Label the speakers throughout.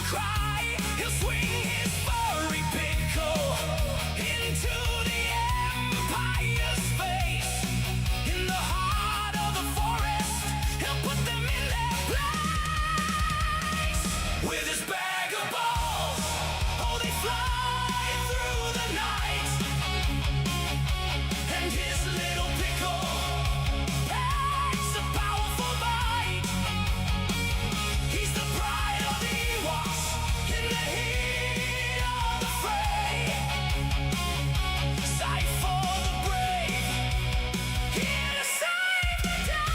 Speaker 1: cry, he'll swing his furry pickle into the Empire's face. In the heart of the forest, he'll put them in their place. With his bag of balls, oh, they fly through the night. And his little pickle packs a powerful bite. He's the pride of the Ewoks in the heat of the fray. Sight for the brave, here to save the day.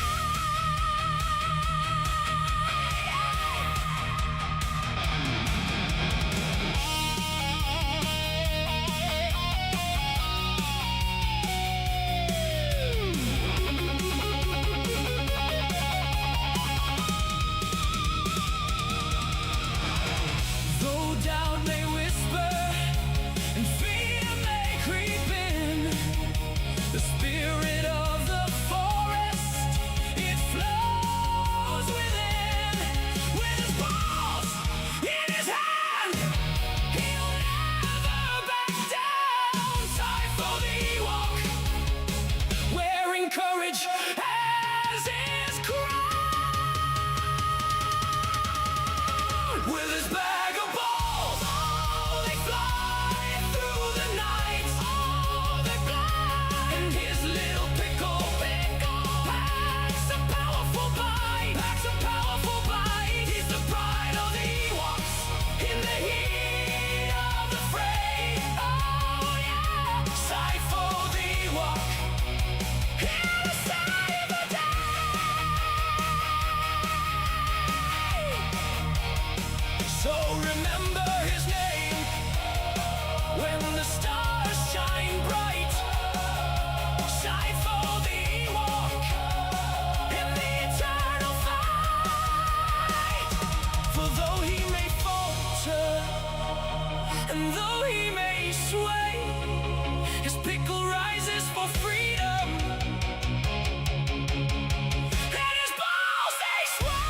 Speaker 1: Though doubt may whisper and fear may creep in, the spirit of the forest, it flows within. With his balls in his hand, he'll never back down. Time for the Ewok, wearing courage as his crown. With his bag of balls, oh, they fly through the night. Oh, they fly. And his little pickle packs a powerful bite. Packs a powerful bite. He's the pride of the Ewoks in the heat of the fray. Oh yeah, sight for the Ewok, here to save the day. So remember his name when the stars shine bright. Sight for the Ewok in the eternal fight. For though he may falter and though he may sway, his pickle rises for freedom and his balls they sway.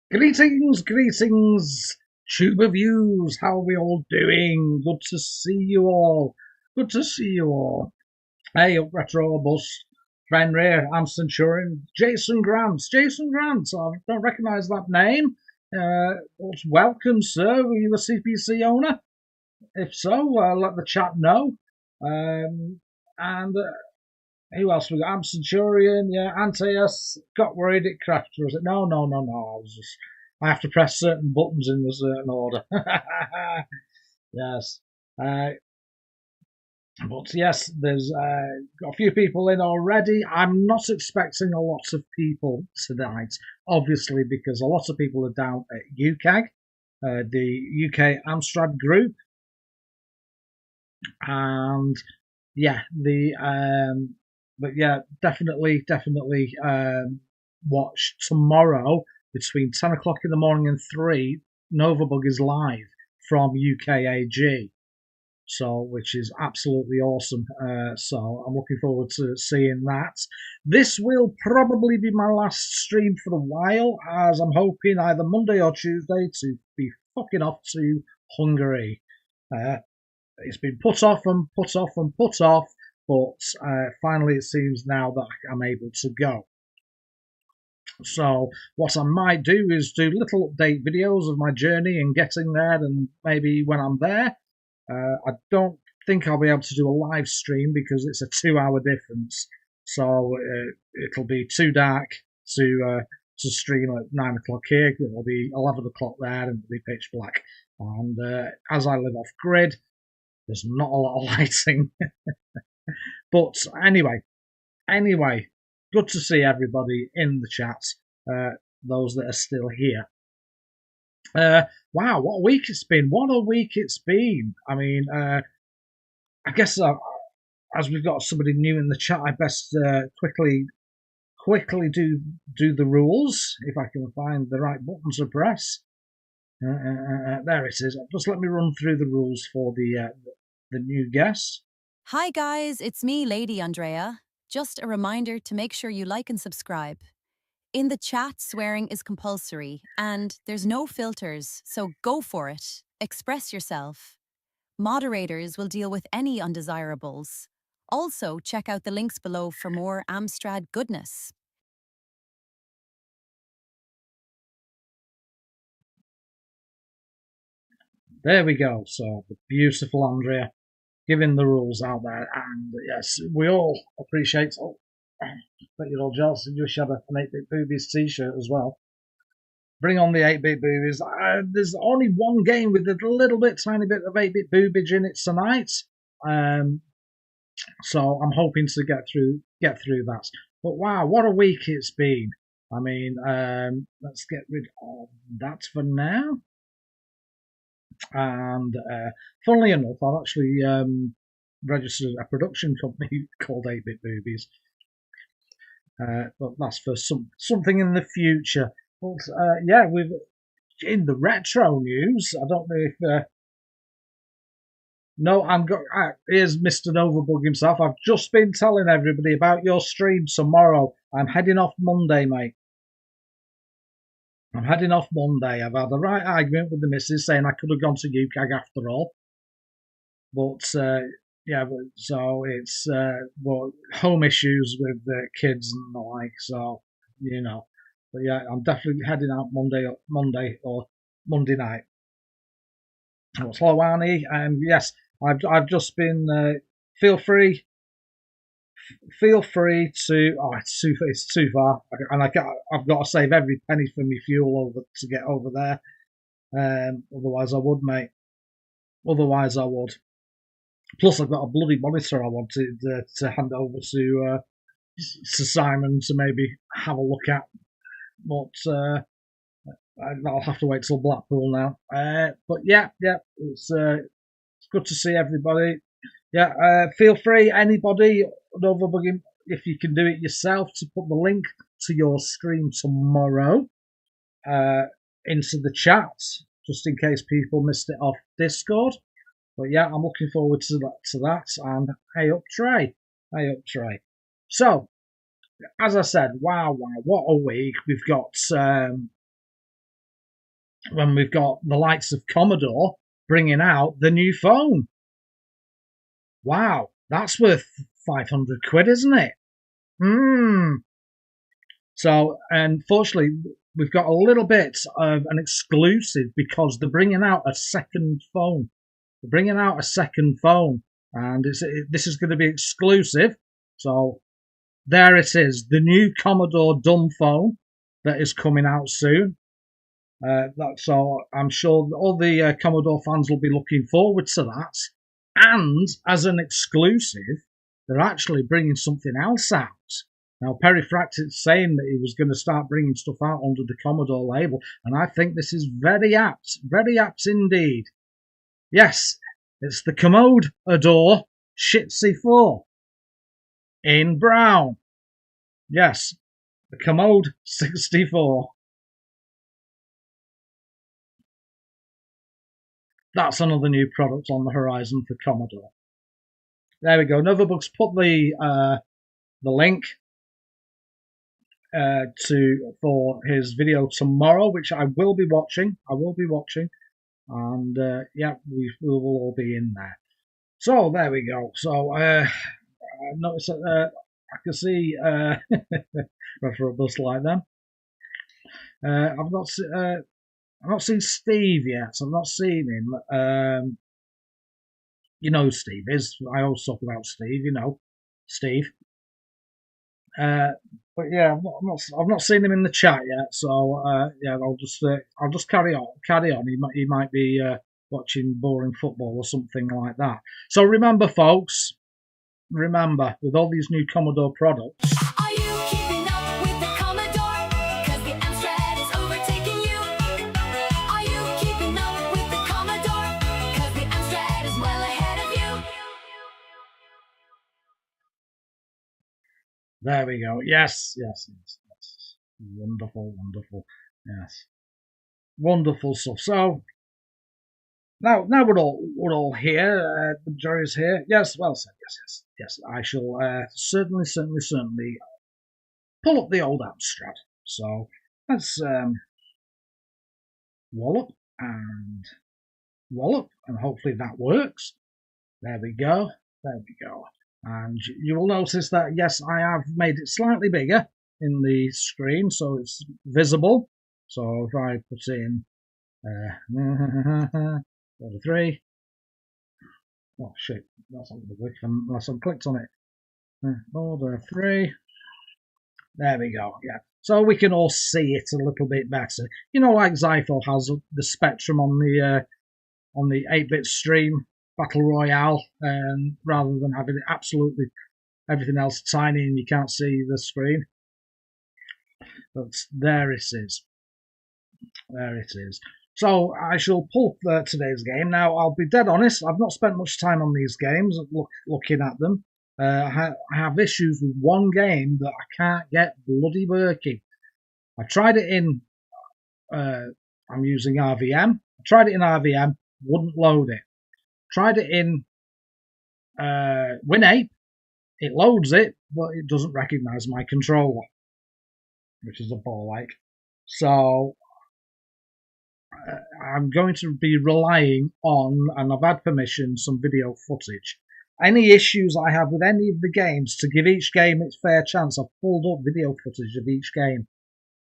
Speaker 2: Greetings, greetings, tube of views. How are we all doing? Good to see you all. Good to see you all. Hey, up Retro Bus, friend Ray, I'm Centurion, Jason Grant. Jason Grant, I don't recognise that name. Welcome, sir. Were you a CPC owner? If so, let the chat know. Who else we got? I'm Centurion, yeah, Antaeus. Got worried it crashed, was it? No. I have to press certain buttons in a certain order. Yes. But yes, there's got a few people in already. I'm not expecting a lot of people tonight, obviously, because a lot of people are down at UKAG, the UK Amstrad group. And yeah, but yeah, definitely watch tomorrow between 10 o'clock in the morning and 3. Novabug is live from UKAG, so which is absolutely awesome. So I'm looking forward to seeing that. This will probably be my last stream for a while, as I'm hoping either Monday or Tuesday to be fucking off to Hungary. It's been put off, but finally it seems now that I'm able to go. So what I might do is do little update videos of my journey and getting there, and maybe when I'm there. I don't think I'll be able to do a live stream because it's a 2-hour difference. So it'll be too dark to to stream at 9 o'clock here. It'll be 11 o'clock there, and it'll be pitch black. And as I live off grid, there's not a lot of lighting. But anyway, good to see everybody in the chat. Those that are still here. Wow, what a week it's been! What a week it's been! I mean, I guess as we've got somebody new in the chat, I best quickly do the rules if I can find the right button to press. There it is. Just let me run through the rules for the new guest.
Speaker 3: Hi guys, it's me, Lady Andrea. Just a reminder to make sure you like and subscribe. In the chat, swearing is compulsory and there's no filters, so go for it. Express yourself. Moderators will deal with any undesirables. Also, check out the links below for more Amstrad goodness.
Speaker 2: There we go. So the beautiful Andrea giving the rules out there, and yes, we all appreciate. Oh, but you're all jealous. You wish you had an 8-Bit Boobies t-shirt as well. Bring on the 8-Bit Boobies. There's only one game with a little bit, tiny bit of 8-Bit Boobage in it tonight. So I'm hoping to get through that. But wow, what a week it's been. I mean, let's get rid of that for now. And funnily enough, I've actually registered a production company called 8-Bit Boobies. But that's for something in the future. But yeah, we've in the retro news. I don't know if no, here's Mr. Novabug himself. I've just been telling everybody about your stream tomorrow. I'm heading off Monday, mate. I'm heading off Monday. I've had a right argument with the missus saying I could have gone to UCAG after all. But yeah, so it's well, home issues with the kids and the like. So you know, but yeah, I'm definitely heading out Monday or Monday night. What's hello, Arnie? Yes, I've just been. Feel free to. Oh, it's too far, and I've got to save every penny for my fuel over to get over there. Otherwise, I would, mate. Otherwise, I would. Plus, I've got a bloody monitor I wanted to hand over to Simon to maybe have a look at, but I'll have to wait till Blackpool now. But yeah, it's good to see everybody. Yeah, feel free, anybody, overbugging, if you can do it yourself, to put the link to your stream tomorrow into the chat, just in case people missed it off Discord. But yeah, I'm looking forward to that. And hey up, Trey. So, as I said, wow, what a week we've got. When we've got the likes of Commodore bringing out the new phone. Wow, that's worth 500 quid, isn't it? So, unfortunately, we've got a little bit of an exclusive because they're bringing out a second phone. And this is going to be exclusive. So, there it is, the new Commodore dumb phone that is coming out soon. So I'm sure all the Commodore fans will be looking forward to that. And as an exclusive, they're actually bringing something else out. Now, Perifract is saying that he was going to start bringing stuff out under the Commodore label, and I think this is very apt indeed. Yes, it's the Commodore Shitsy 4 in brown. Yes, the Commode 64. That's another new product on the horizon for Commodore. There we go. Novabug's put the link for his video tomorrow, which I will be watching. And yeah, we will all be in there. So there we go. So I noticed that I can see for a bus like them. I've not seen Steve yet. I've not seen him. You know who Steve is. I always talk about Steve. You know, Steve. But yeah, I've not seen him in the chat yet, so yeah, I'll just carry on. He might be watching boring football or something like that. So remember, folks, with all these new Commodore products.
Speaker 1: Are you keeping up with the Commodore? 'Cause the Amstrad is overtaking you. Are you keeping up with the Commodore? 'Cause the Amstrad is well ahead of you.
Speaker 2: There we go. Yes. Wonderful. Yes, wonderful stuff. So now we're all here. The jury's here. Yes, well said. Yes. I shall certainly pull up the old Amstrad. So let's wallop, and hopefully that works. There we go. And you will notice that, yes, I have made it slightly bigger in the screen so it's visible. So if I put in 43, oh shit, that's not going to work unless I've clicked on it. Order 3. There we go, yeah. So we can all see it a little bit better. You know, like Zypho has the Spectrum on the 8-bit stream Battle Royale, rather than having absolutely everything else tiny and you can't see the screen. But there it is. So I shall pull up today's game. Now, I'll be dead honest, I've not spent much time on these games, looking at them. I have issues with one game that I can't get bloody working. I tried it in, I'm using RVM. I tried it in RVM, wouldn't load it. Tried it in WinApe, it loads it, but it doesn't recognise my controller, which is a ball ache. So I'm going to be relying on, and I've had permission, some video footage. Any issues I have with any of the games, to give each game its fair chance, I've pulled up video footage of each game.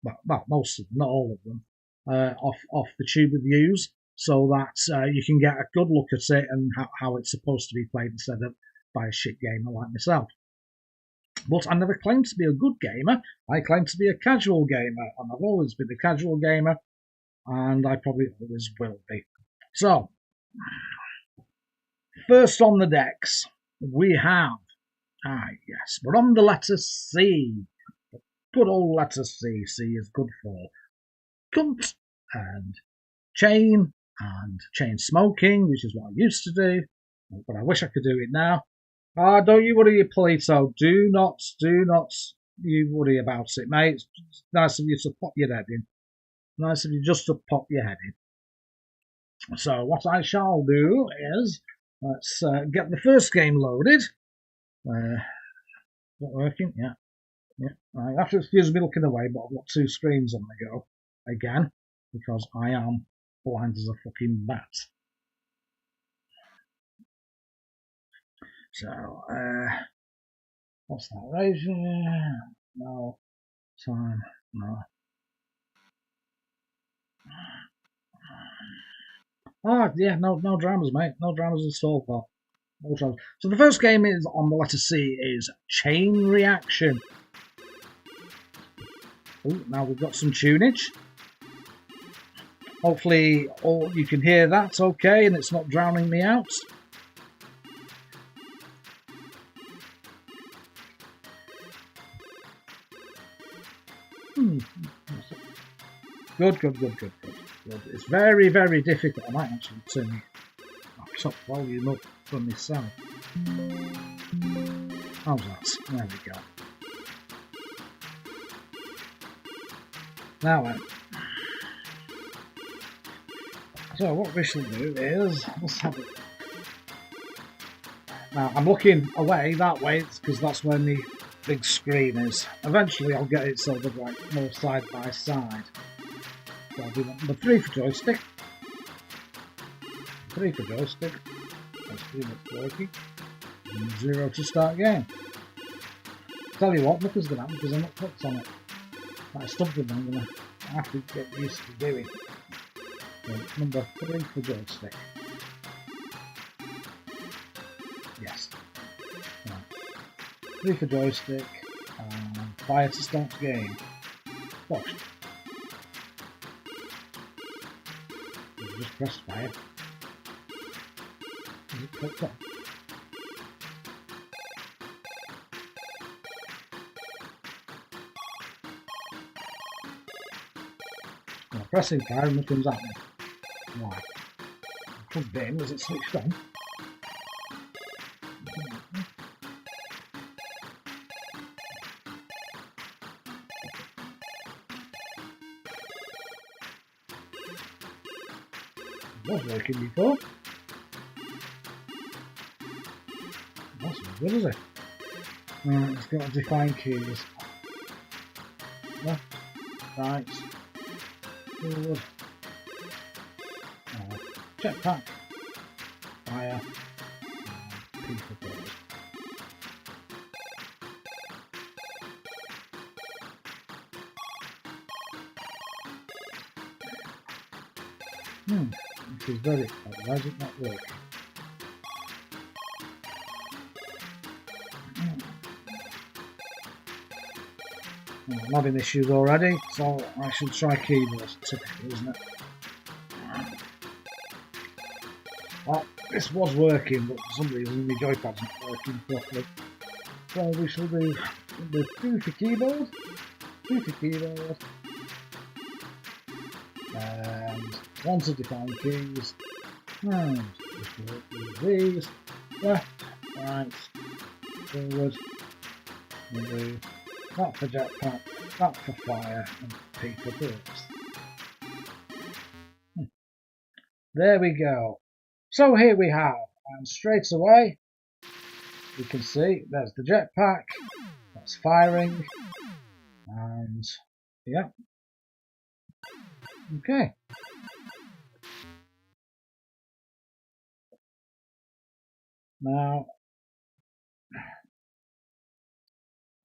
Speaker 2: Well, most of them, not all of them, off the tube reviews, so that you can get a good look at it and how it's supposed to be played instead of by a shit gamer like myself. But I never claimed to be a good gamer. I claimed to be a casual gamer, and I've always been a casual gamer, and I probably always will be. So, first on the decks, we have, yes, we're on the letter C. Good old letter C. C is good for cunt and chain smoking, which is what I used to do, but I wish I could do it now. Don't you worry, Polito. Do not you worry about it, mate. It's nice of you to pop your head in. Nice of you just to pop your head in. So what I shall do is, let's get the first game loaded. Not working? Yeah. Right, you have to excuse me looking away, but I've got two screens on the go again, because I am blind as a fucking bat. So, what's that? Ratio? No. Time? No. Yeah, no dramas, mate. No dramas installed, though. No dramas. So the first game is on the letter C is Chain Reaction. Ooh, now we've got some tunage. Hopefully you can hear that okay and it's not drowning me out. Good. It's very, very difficult. I might actually turn my top volume up for myself. How's that? There we go. Now then. So what we shall do is, let's have it. Now I'm looking away that way because that's where the big screen is. Eventually I'll get it sort of like more side by side. So I'll do number 3 for joystick. 3 for joystick. That's pretty much working. And 0 to start game. Tell you what, nothing's going to happen because I'm not clicked on it. That's something I'm going to have to get used to doing. So number 3 for joystick. Yes. Right. 3 for joystick. Fire to start the game. Gosh. Just press fire. Is it clicked on? Well, pressing fire and nothing's happening. Why? Plugged it in, was it switched on? It was working before. That's not good, is it? Right, it's got to define keys. Left, right, forward. Jetpack, fire, people forward. This is very odd. Why is it not working? I'm having issues already, so I should try keyboards. Typical, isn't it? Well, this was working, but for some reason the joypad's not working properly. So we shall do the goofy keyboard, and one to define keys, and just work with these, left, right, forward, and do that for jetpack, that for fire, and P for burst. There we go. So here we have, and straight away, you can see there's the jetpack, that's firing, and yeah. Okay. Now,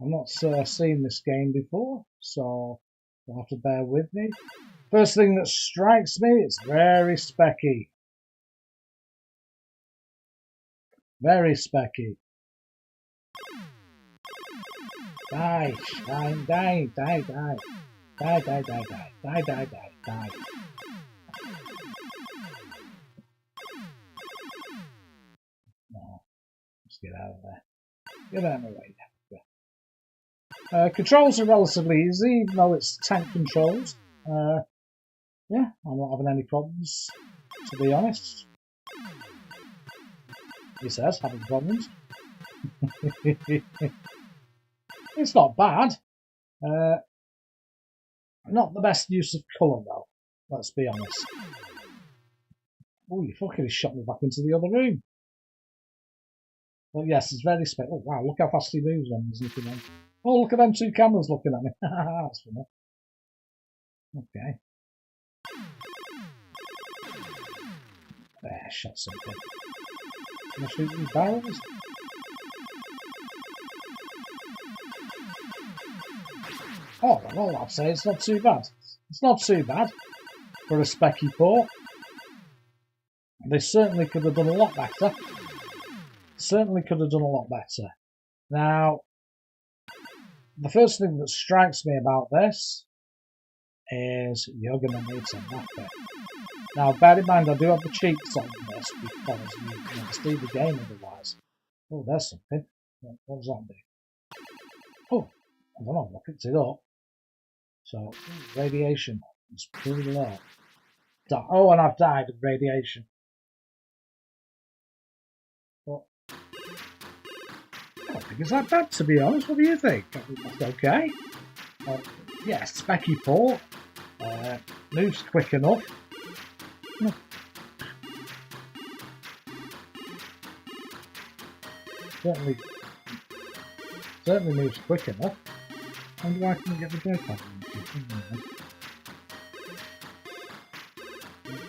Speaker 2: I've not seen this game before, so you'll have to bear with me. First thing that strikes me, it's very specky. Very specky. Die, die, die, die, die. Die, die, die, die, die, die, die, die. No, let's get out of there. Get out of my way. Controls are relatively easy, even though it's tank controls. Yeah, I'm not having any problems, to be honest. He says, having problems. It's not bad. Not the best use of colour, though. Let's be honest. Oh, you fucking shot me back into the other room. Well, yes, it's very spec. Oh, wow, look how fast he moves when he's looking at me. Oh, look at them two cameras looking at me. That's funny. Okay. There, shot something. Can I shoot these barrels? Oh, well, all I'd say it's not too bad. It's not too bad for a specky port. They certainly could have done a lot better. Certainly could have done a lot better. Now, the first thing that strikes me about this is you're going to need some map it. Now, bear in mind, I do have the cheats on this because you can see the game otherwise. Oh, there's something. What does that do? Oh, I don't know, I picked it up. So, radiation is pretty low. Oh, and I've died of radiation. But I don't think it's that bad, to be honest. What do you think? I think that's okay. Yeah, specky port. Moves quick enough. Certainly moves quick enough. I wonder why I couldn't get the joypad.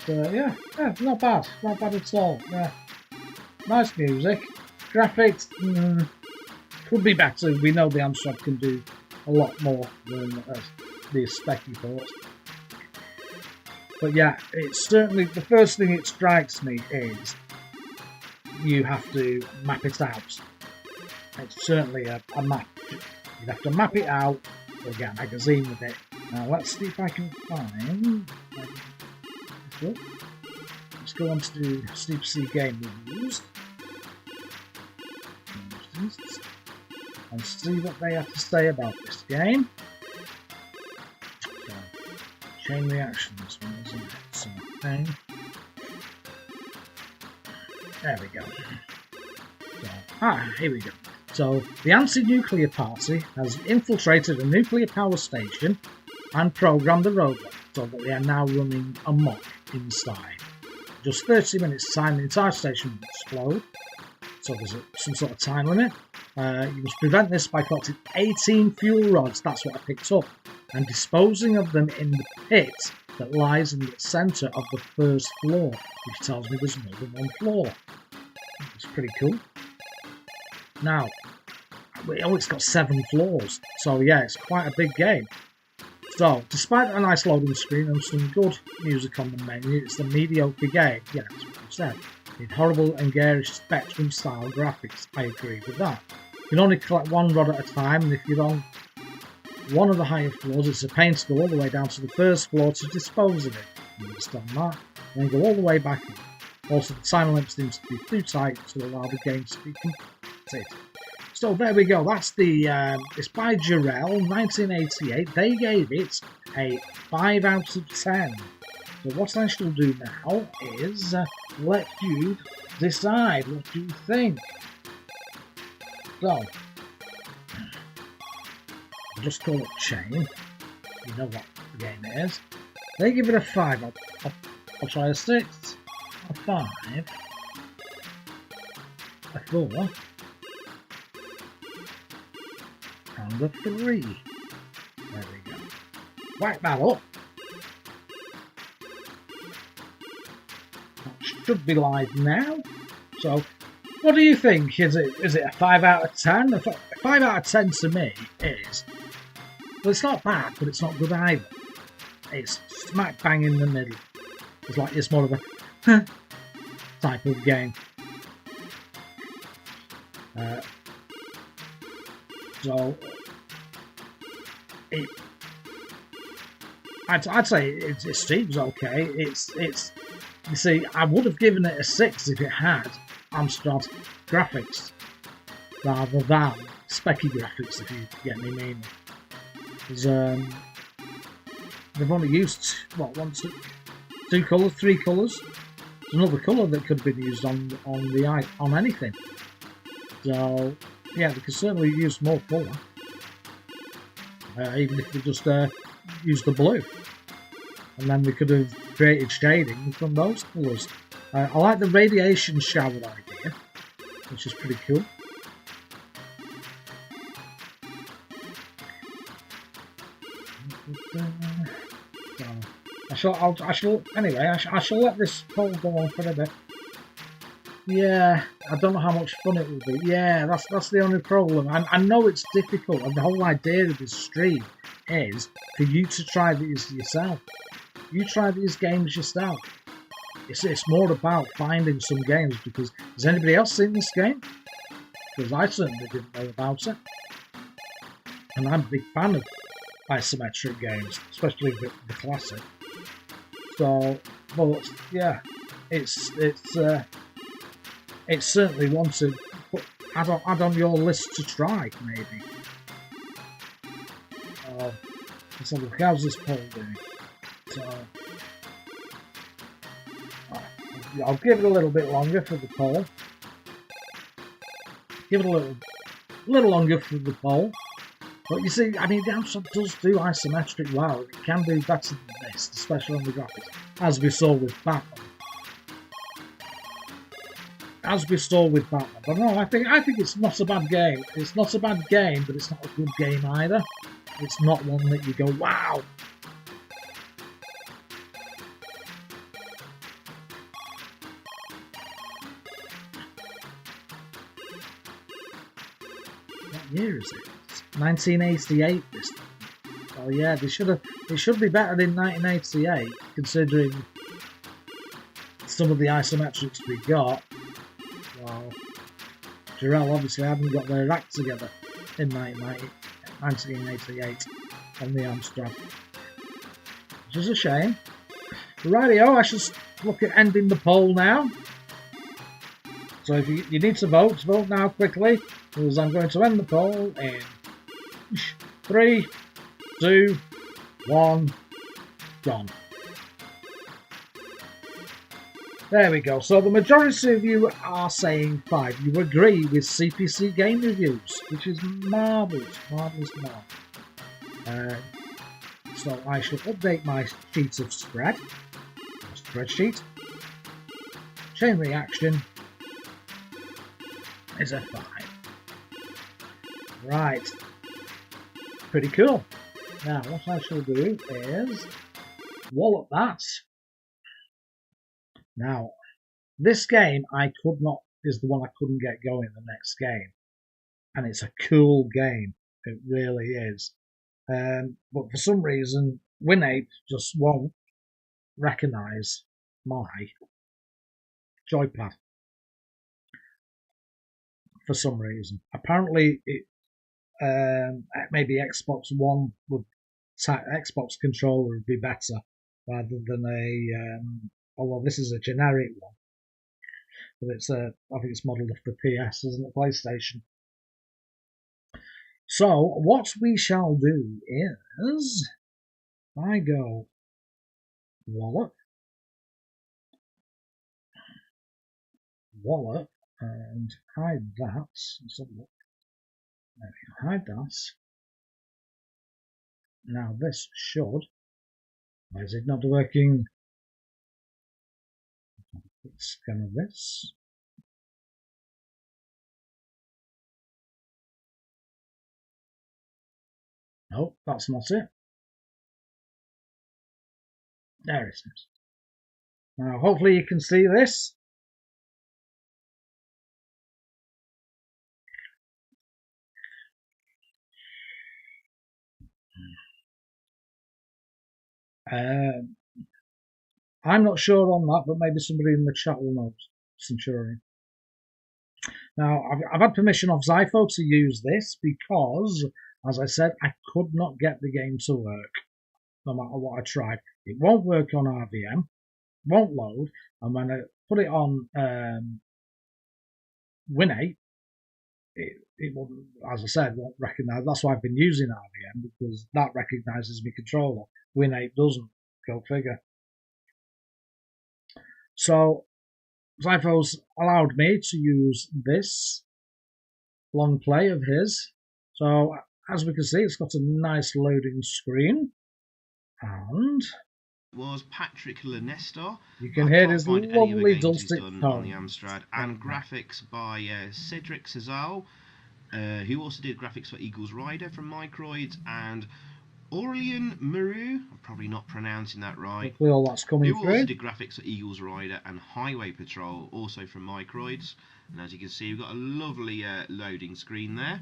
Speaker 2: Yeah, not bad. Not bad at all. Yeah. Nice music. Graphics could be better. We know the Amstrad can do a lot more than the specky ports. But yeah, it's certainly the first thing it strikes me is you have to map it out. It's certainly a map You'd have to map it out or get a magazine with it. Now let's see if I can find... Let's go on to Super C Game Reviews. And see what they have to say about this game. So, chain reaction, this one, isn't it? So, thing. There we go. So, here we go. So, the anti-nuclear party has infiltrated a nuclear power station and programmed the robot so that they are now running amok inside. Just 30 minutes time, the entire station will explode. So there's some sort of time limit. You must prevent this by collecting 18 fuel rods, that's what I picked up, and disposing of them in the pit that lies in the centre of the first floor, which tells me there's more than one floor. It's pretty cool. Now, it's got 7 floors, so yeah, it's quite a big game. So, despite a nice loading screen and some good music on the menu, it's a mediocre game. Yeah, that's what you said. With horrible and garish Spectrum-style graphics. I agree with that. You can only collect 1 rod at a time, and if you're on one of the higher floors, it's a pain to go all the way down to the first floor to dispose of it. You understand that? And then go all the way back in. Also, the time limit seems to be too tight to allow the game to be completed. So there we go, that's the, it's by Jarrell, 1988. They gave it a 5 out of 10. So what I shall do now is let you decide what you think. So, I'll just call it Chain. You know what the game is. They give it a 5. I'll try a 6, a 5, a 4, and a 3. There we go. Whack that up. That should be live now. So, what do you think? Is it a 5 out of 10? A 5 out of 10 to me is, well, it's not bad, but it's not good either. It's smack bang in the middle. It's more of a type of game. So, I'd say it seems okay. It's you see, I would have given it a 6 if it had Amstrad graphics rather than specky graphics, if you get me meaning. Because they've only used what, 2 colours, 3 colours. There's another colour that could have been used on anything. So yeah, they could certainly use more colour. Even if they just used the blue, and then we could have created shading from those colours. I like the radiation shower idea, which is pretty cool. So I shall let this poll go on for a bit. Yeah, I don't know how much fun it will be. Yeah, that's the only problem. I know it's difficult, and the whole idea of this stream is for you to try these yourself. You try these games yourself. It's more about finding some games, because has anybody else seen this game? Because I certainly didn't know about it. And I'm a big fan of isometric games, especially the classic. So, but yeah, it's certainly one to add on your list to try, maybe. Let's have a look. How's this poll doing? So, I'll give it a little bit longer for the poll. Give it a little longer for the poll. But you see, I mean, the Amstrad does do isometric well. It can do better than this, especially on the graphics, as we saw with Batman. But no, I think it's not a bad game. It's not a bad game, but it's not a good game either. It's not one that you go, wow. What year is it? It's 1988. This time. Oh yeah, it should be better than 1988, considering some of the isometrics we got. Well, Jarrell obviously hadn't got their act together in 1988. 1988 on the Amstrad. Which is a shame. Rightio, I should look at ending the poll now. So if you need to vote now quickly, because I'm going to end the poll in 3, 2, 1, gone. There we go. So the majority of you are saying 5. You agree with CPC game reviews, which is marvellous, marvellous. So I shall update my sheet of spreadsheet. Chain reaction is a 5. Right. Pretty cool. Now what I shall do is wallop that. Now, this game is the one I couldn't get going the next game. And it's a cool game. It really is. But for some reason, WinApe just won't recognise my joypad. For some reason. Apparently, maybe Xbox One Xbox controller would be better rather than although this is a generic one, but I think it's modelled off the PS, isn't it? PlayStation. So what we shall do is I go wallop, and hide that. Let's have a look. There we go. Hide that. Now this should. Why is it not working? Let's scan of this. No, that's not it. There it is. Now, hopefully you can see this. I'm not sure on that, but maybe somebody in the chat will know. Centurion. Now, I've had permission off Zypho to use this because, as I said, I could not get the game to work, no matter what I tried. It won't work on RVM, won't load, and when I put it on WinApe, it won't, as I said, won't recognise. That's why I've been using RVM, because that recognises my controller. WinApe doesn't. Go figure. So Zypho's allowed me to use this long play of his. So as we can see, it's got a nice loading screen, and
Speaker 4: was Patrick Lenestar.
Speaker 2: You can hear his lovely dulcet
Speaker 4: on
Speaker 2: tone
Speaker 4: the Amstrad, and graphics by Cedric Cezal, who also did graphics for Eagles Rider from Microids, and Aurelian Maru, I'm probably not pronouncing that right.
Speaker 2: Hopefully all that's coming
Speaker 4: who
Speaker 2: through.
Speaker 4: also did graphics for Eagles Rider and Highway Patrol, also from Microids. And as you can see, we've got a lovely loading screen there.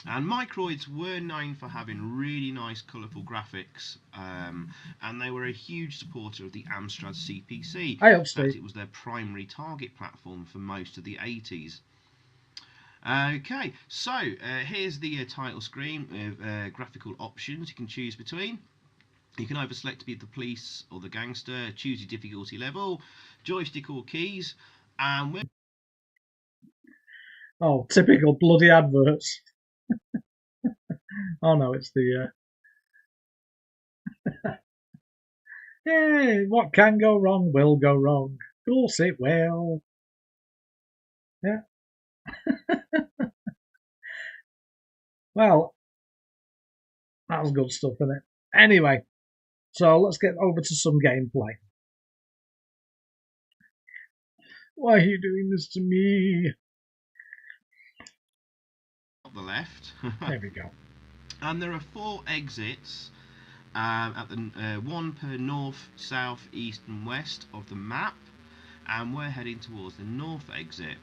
Speaker 4: And Microids were known for having really nice colourful graphics, and they were a huge supporter of the Amstrad CPC.
Speaker 2: As
Speaker 4: it was their primary target platform for most of the 80s. Okay, so here's the title screen with graphical options you can choose between. You can either select to be the police or the gangster, choose your difficulty level, joystick or keys, and
Speaker 2: oh, typical bloody adverts. Oh no, it's the Yay, what can go wrong will go wrong. Of course it will. Yeah. Well, that was good stuff, isn't it? Anyway, so let's get over to some gameplay. Why are you doing this to me?
Speaker 4: the left.
Speaker 2: There we go.
Speaker 4: And there are 4 exits at the one per north, south, east and west of the map, and we're heading towards the north exit.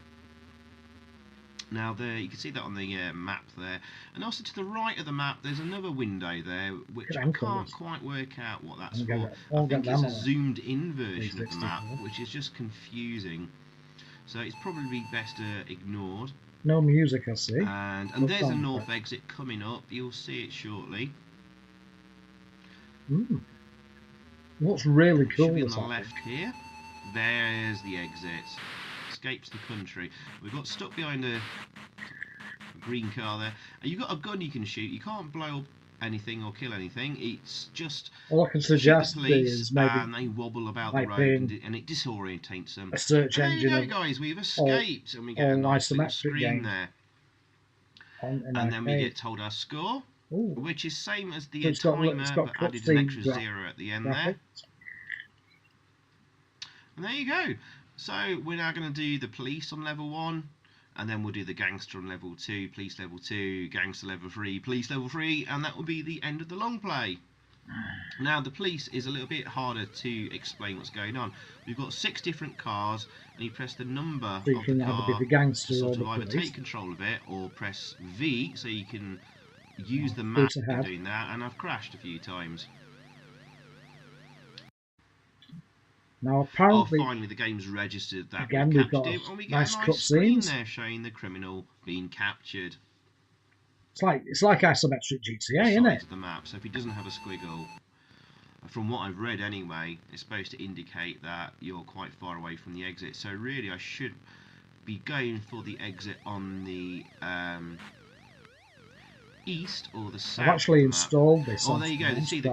Speaker 4: Now there, you can see that on the map there, and also to the right of the map there's another window there which I can't quite work out what that's for. I think it's a zoomed in version of the map, which is just confusing, so it's probably best ignored.
Speaker 2: No music, I see.
Speaker 4: And
Speaker 2: No
Speaker 4: there's a
Speaker 2: sound
Speaker 4: north
Speaker 2: effect.
Speaker 4: exit coming up. You'll see it shortly.
Speaker 2: Looks really
Speaker 4: It should
Speaker 2: cool.
Speaker 4: be on
Speaker 2: This
Speaker 4: the
Speaker 2: I think.
Speaker 4: left here. There's the exit. Escapes the country. We got stuck behind a green car there. And you've got a gun you can shoot. You can't blow up anything or kill anything. It's just
Speaker 2: All I can
Speaker 4: shoot the
Speaker 2: suggest
Speaker 4: police
Speaker 2: is maybe
Speaker 4: and they wobble about the
Speaker 2: type
Speaker 4: road
Speaker 2: in
Speaker 4: and it disorientates them.
Speaker 2: a search
Speaker 4: And there you
Speaker 2: engine
Speaker 4: go,
Speaker 2: of
Speaker 4: guys. We've escaped, and we get a
Speaker 2: all
Speaker 4: nice little
Speaker 2: isometric
Speaker 4: screen
Speaker 2: games
Speaker 4: there.
Speaker 2: on an
Speaker 4: And then we
Speaker 2: arcade.
Speaker 4: get told our score,
Speaker 2: Ooh.
Speaker 4: which is same as the
Speaker 2: So it's got
Speaker 4: timer, but added an
Speaker 2: cutscene
Speaker 4: extra 0 at the end there.
Speaker 2: graphics.
Speaker 4: And there you go. So we're now going to do the police on level 1, and then we'll do the gangster on level 2, police level 2, gangster level 3, police level 3, and that will be the end of the long play. Now the police is a little bit harder to explain what's going on. We've got 6 different cars, and you press the number
Speaker 2: So you
Speaker 4: of
Speaker 2: can
Speaker 4: the
Speaker 2: either be
Speaker 4: car
Speaker 2: the
Speaker 4: to
Speaker 2: gangster or
Speaker 4: sort
Speaker 2: the
Speaker 4: of either
Speaker 2: police.
Speaker 4: take control of it, or press V so you can use the
Speaker 2: Boot
Speaker 4: map in
Speaker 2: ahead.
Speaker 4: doing that, and I've crashed a few times.
Speaker 2: Now
Speaker 4: Oh,
Speaker 2: apparently,
Speaker 4: finally the game's registered that
Speaker 2: again,
Speaker 4: we've
Speaker 2: we've
Speaker 4: captured
Speaker 2: got
Speaker 4: him, and we get
Speaker 2: nice
Speaker 4: a nice screen
Speaker 2: cutscenes.
Speaker 4: there showing the criminal being captured.
Speaker 2: It's like isometric GTA,
Speaker 4: The
Speaker 2: isn't
Speaker 4: sides
Speaker 2: it?
Speaker 4: of the map. So if he doesn't have a squiggle, from what I've read anyway, it's supposed to indicate that you're quite far away from the exit. So really, I should be going for the exit on the east or the south.
Speaker 2: I've actually
Speaker 4: of the map.
Speaker 2: installed this.
Speaker 4: Oh, there you go.
Speaker 2: on
Speaker 4: See, the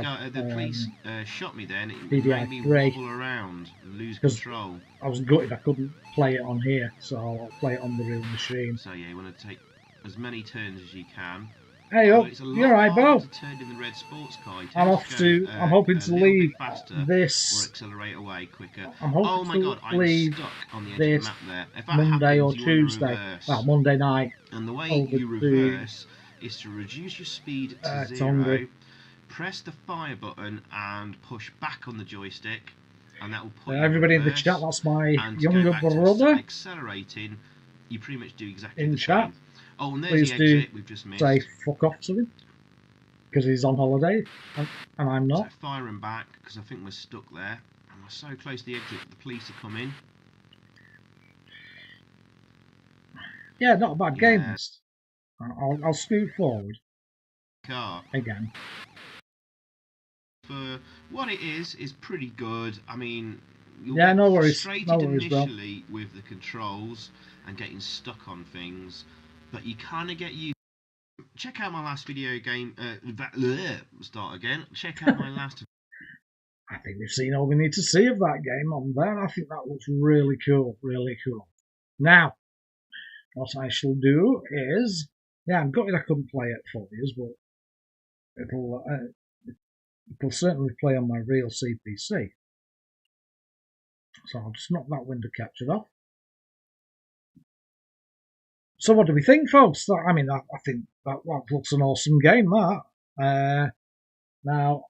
Speaker 4: police shot me then. It made me
Speaker 2: DDI3.
Speaker 4: wobble around and lose
Speaker 2: 'Cause
Speaker 4: control.
Speaker 2: I was gutted I couldn't play it on here, so I'll play it on the real machine.
Speaker 4: So yeah, you want to take as many turns as you can.
Speaker 2: Hey up,
Speaker 4: It's a lot
Speaker 2: you're right,
Speaker 4: harder
Speaker 2: Bo.
Speaker 4: to turn in the red sports car. You
Speaker 2: I'm
Speaker 4: tend
Speaker 2: off
Speaker 4: go,
Speaker 2: to. I'm hoping
Speaker 4: a
Speaker 2: to
Speaker 4: little bit
Speaker 2: leave
Speaker 4: faster or
Speaker 2: this.
Speaker 4: accelerate away quicker.
Speaker 2: I'm hoping
Speaker 4: Oh my
Speaker 2: to
Speaker 4: god, I'm
Speaker 2: leave
Speaker 4: stuck on the edge
Speaker 2: this
Speaker 4: of the map there. If that
Speaker 2: Monday or
Speaker 4: happens, you want to
Speaker 2: Tuesday.
Speaker 4: reverse.
Speaker 2: Well, Monday night.
Speaker 4: And the way
Speaker 2: over
Speaker 4: you
Speaker 2: to,
Speaker 4: reverse is to reduce your speed to 0,
Speaker 2: Tonga.
Speaker 4: press the fire button and push back on the joystick, and that will put you
Speaker 2: Everybody in the
Speaker 4: reverse.
Speaker 2: chat, that's my
Speaker 4: And to go
Speaker 2: younger
Speaker 4: back to
Speaker 2: brother
Speaker 4: accelerating, you pretty much do exactly
Speaker 2: in
Speaker 4: the
Speaker 2: chat.
Speaker 4: same. Oh, and there's
Speaker 2: Please
Speaker 4: the
Speaker 2: do
Speaker 4: exit we've just missed.
Speaker 2: say fuck off to him because he's on holiday and I'm not.
Speaker 4: So firing back because I think we're stuck there, and we're so close to the exit that the police are coming.
Speaker 2: Yeah, not a bad game.
Speaker 4: Yeah.
Speaker 2: This. I'll scoot forward
Speaker 4: Car.
Speaker 2: again.
Speaker 4: For what it is pretty good. I mean, you'll
Speaker 2: Yeah,
Speaker 4: get
Speaker 2: no worries.
Speaker 4: frustrated
Speaker 2: No worries, bro.
Speaker 4: initially with the controls and getting stuck on things, but you kind of get used. Check out my last video game. Start again. Check out my last.
Speaker 2: I think we've seen all we need to see of that game on there. I think that looks really cool, really cool. Now, what I shall do is, yeah, I'm gutted I couldn't play it for you, but it'll certainly play on my real CPC. So I'll just knock that window capture off. So what do we think, folks? I mean, I think that looks an awesome game, that. Now,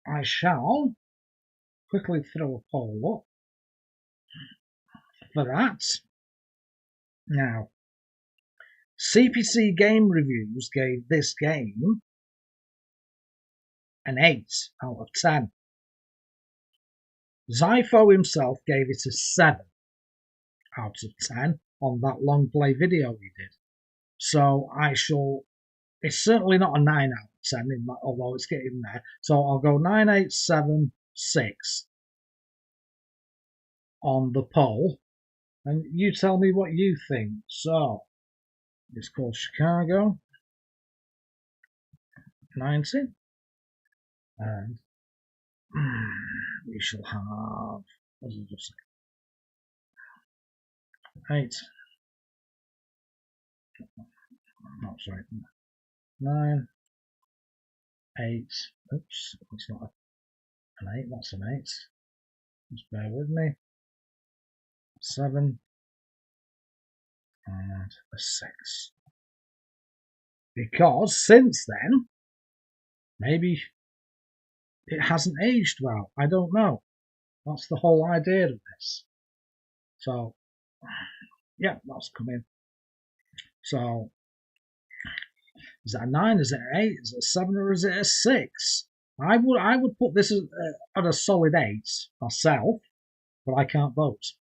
Speaker 2: I shall quickly throw a poll up for that. Now, CPC Game Reviews gave this game an 8 out of 10. Zypho himself gave it a 7 out of 10 on that long play video we did. So it's certainly not a 9 out of 10, although it's getting there. So I'll go 9, 8, 7, 6 on the poll. And you tell me what you think. So, it's called Chicago 90. And we shall have, what did I just say? 8. No, sorry. 9, 8. Oops, that's not an 8, that's an 8. Just bear with me. 7 and a 6. Because since then, maybe it hasn't aged well. I don't know. That's the whole idea of this. So, yeah, that's come in. So, is that a 9? Is it an 8? Is it a 7 or is it a 6? I would put this at a solid 8 myself, but I can't vote.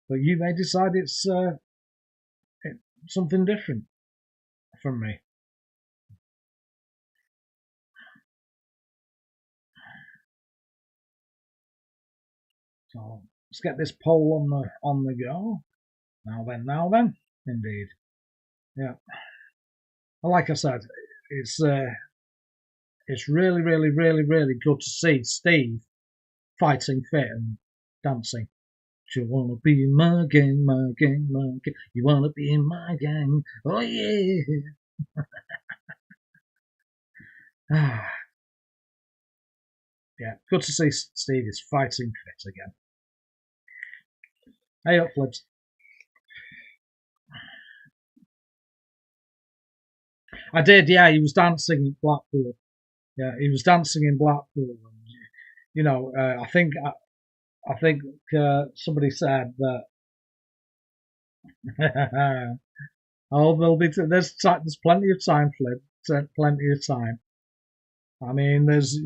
Speaker 2: But you may decide it's something different from me. So let's get this poll on the go. Now then, indeed. Yeah. Well, like I said, it's really, really, really, really good to see Steve fighting fit and dancing. You wanna be in my gang, my gang, my gang. You wanna be in my gang? Oh yeah. Yeah, good to see Steve is fighting fit again. Hey up, Flips. I did, yeah. He was dancing in Blackpool. Yeah, he was dancing in Blackpool. And, you know, I think somebody said that. Oh, there's plenty of time, Flip. Plenty of time. I mean, there's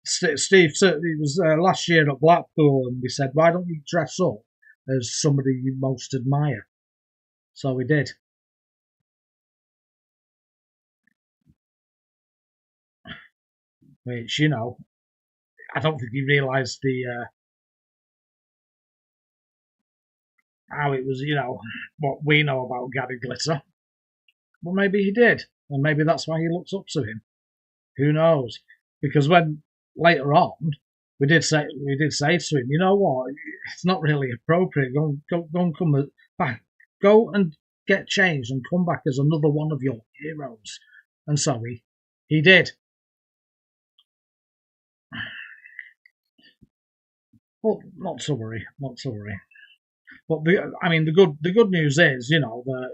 Speaker 2: Steve. It was last year at Blackpool, and we said, why don't you dress up as somebody you most admire? So we did. Which, I don't think he realised how it was, what we know about Gary Glitter. But maybe he did, and maybe that's why he looks up to him. Who knows? Because when later on we did say to him, you know what, it's not really appropriate. Go and come back. Go and get changed and come back as another one of your heroes. And so he did. Well, not to worry. But the good news is, that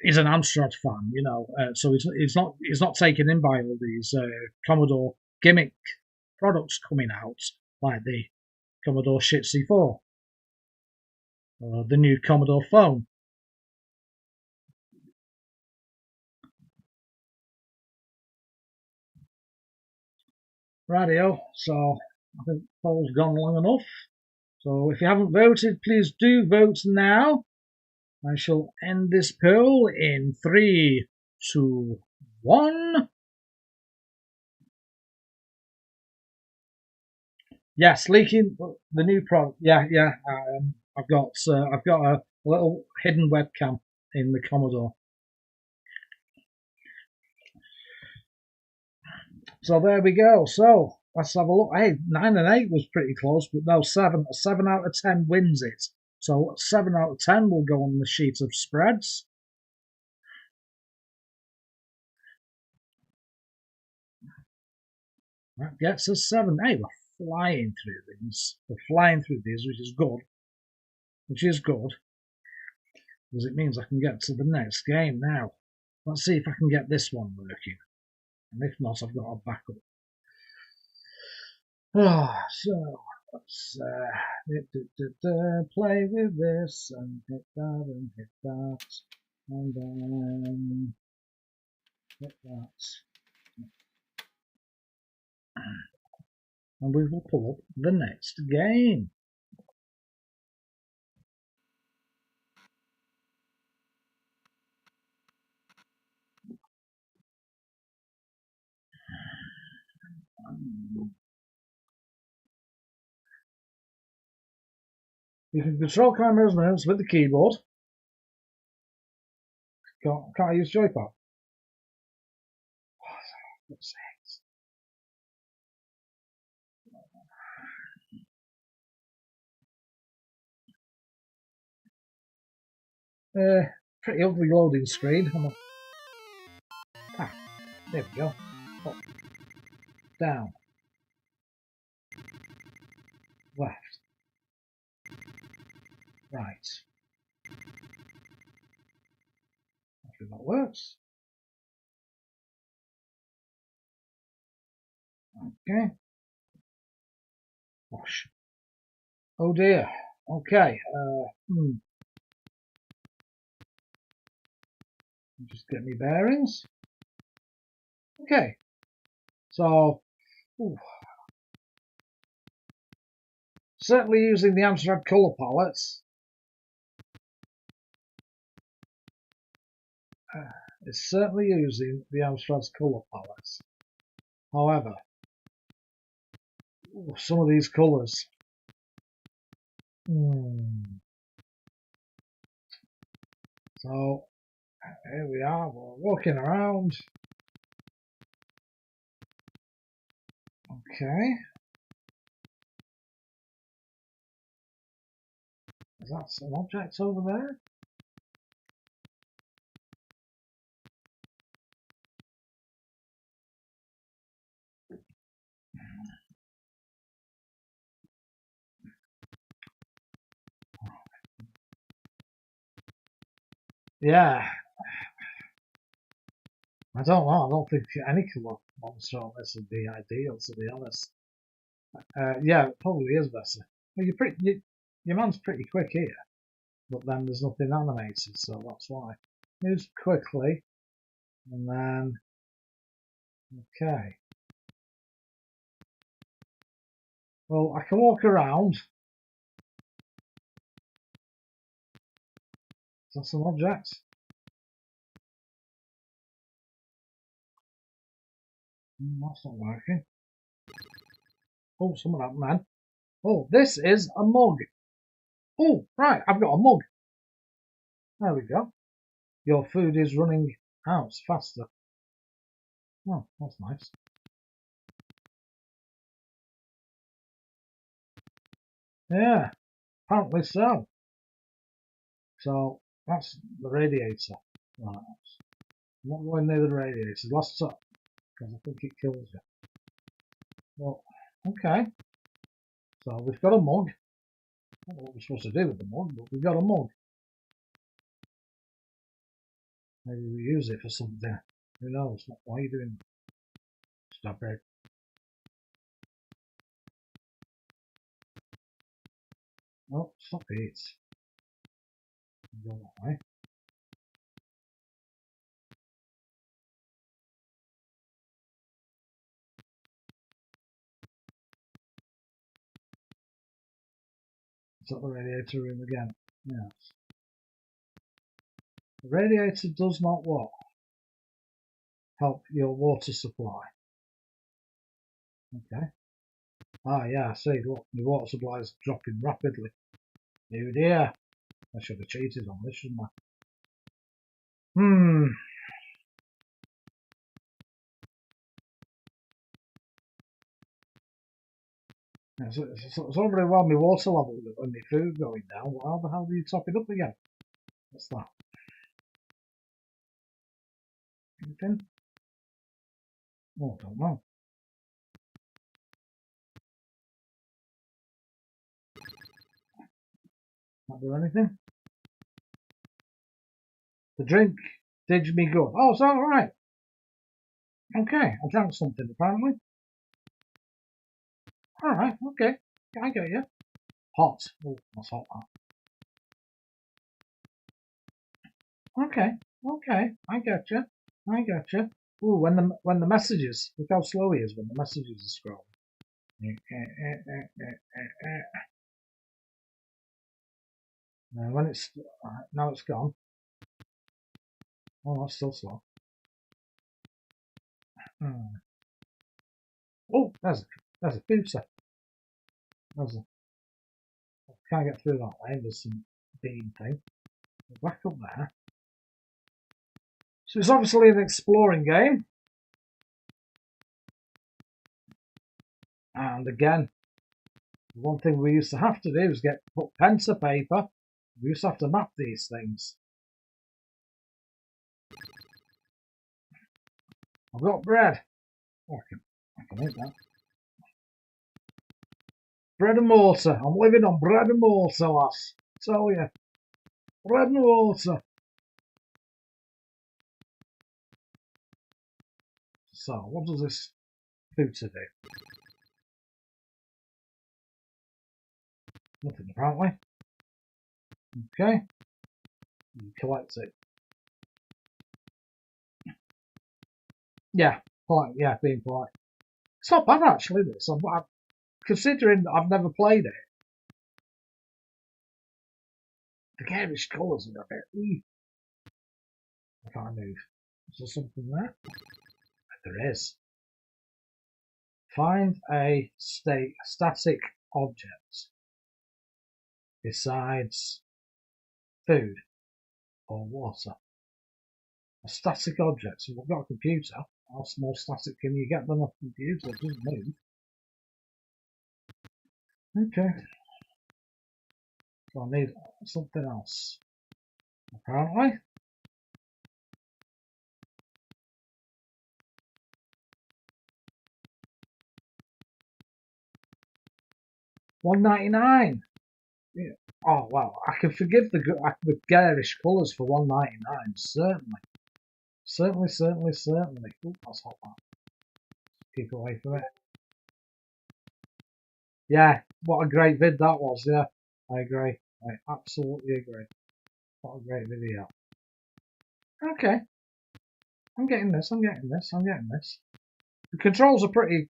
Speaker 2: he's an Amstrad fan, so he's not taken in by all these Commodore gimmick products coming out like the Commodore Shit C4 or the new Commodore phone. Rightio, so I think the poll's gone long enough. So if you haven't voted, please do vote now. I shall end this poll in 3, 2, 1. Yes, leaking the new product. Yeah. I've got a little hidden webcam in the Commodore. So there we go. So let's have a look. Hey, 9 and 8 was pretty close, but no, 7 out of 10 wins it. So 7 out of 10 will go on the sheet of spreads. That gets us 7. Hey, we're flying through these. Which is good. Because it means I can get to the next game now. Let's see if I can get this one working. And if not, I've got a backup. So let's play with this and hit that and hit that and then hit that. And we will pull up the next game. You can control camera's moves with the keyboard. Can't use joypad. Pretty ugly loading screen. There we go. Up, down, left, right. Hopefully that works. Okay. Wash. Oh dear. Okay. Just get me bearings. Okay. So, certainly using the Amstrad colour palettes. It's certainly using the Amstrad's colour palettes. However, some of these colours. So here we are. We're walking around. Okay. Is that some objects over there? Yeah. I don't know. I don't think any colour monster on this would be ideal, to be honest. Yeah, it probably is better. Well, your man's pretty quick here, but then there's nothing animated, so that's why. Moves quickly, and then okay. Well, I can walk around. Is that some objects? That's not working. Oh, some of that man. Oh, this is a mug. Oh, right, I've got a mug. There we go. Your food is running out faster. Oh, that's nice. Yeah, apparently so. So, that's the radiator. Right. I'm not going near the radiator. Last up, because I think it kills you. Well, okay. So, we've got a mug. I don't know what we're supposed to do with the mug, but we've got a mug. Maybe we use it for something. Who knows? Why are you doing? Stop it. Oh, stop it. Go that way. Is that the radiator room again? Yes. The radiator does not what? Help your water supply. Okay. Ah, yeah, I see. Look, the water supply is dropping rapidly. Oh dear. I should have cheated on this, shouldn't I? Yeah, so it's all very well my water level and my food going down, but how the hell do you top it up again? What's that? Anything? Oh, I don't know. Can't do anything. The drink did me good. Oh, it's alright. Okay, I drank something apparently. Alright, okay. I get you. Hot. Oh, that's hot. Okay, okay. I get you. I get you. Ooh, when the messages, look how slow he is when the messages are scrolling. Now when it's now it's gone. Oh, that's still slow. Oh, there's a footer. Can't get through that way. There's some beam thing. Back up there. So it's obviously an exploring game. And again, one thing we used to have to do is put pen to paper. We used to have to map these things. I've got bread. Oh, I can eat that. Bread and water. I'm living on bread and water, lass. I tell you. Bread and water. So, what does this footer do? Nothing, apparently. Okay. You collect it. Yeah, polite. Yeah, being polite. It's not bad, actually, this. Considering I've never played it, The garish colours are a bit. If I move, is there something there? There is. Find a static object besides food or water. A static object. So we've got a computer. How more static can you get than a computer? It doesn't move. Okay. So I need something else. Apparently. $1.99. Yeah. Oh wow! I can forgive the garish colours for $1.99. Certainly. Ooh, that's hot. Keep away from it. Yeah, what a great vid that was. Yeah, I agree. I absolutely agree. What a great video. Okay, I'm getting this. The controls are pretty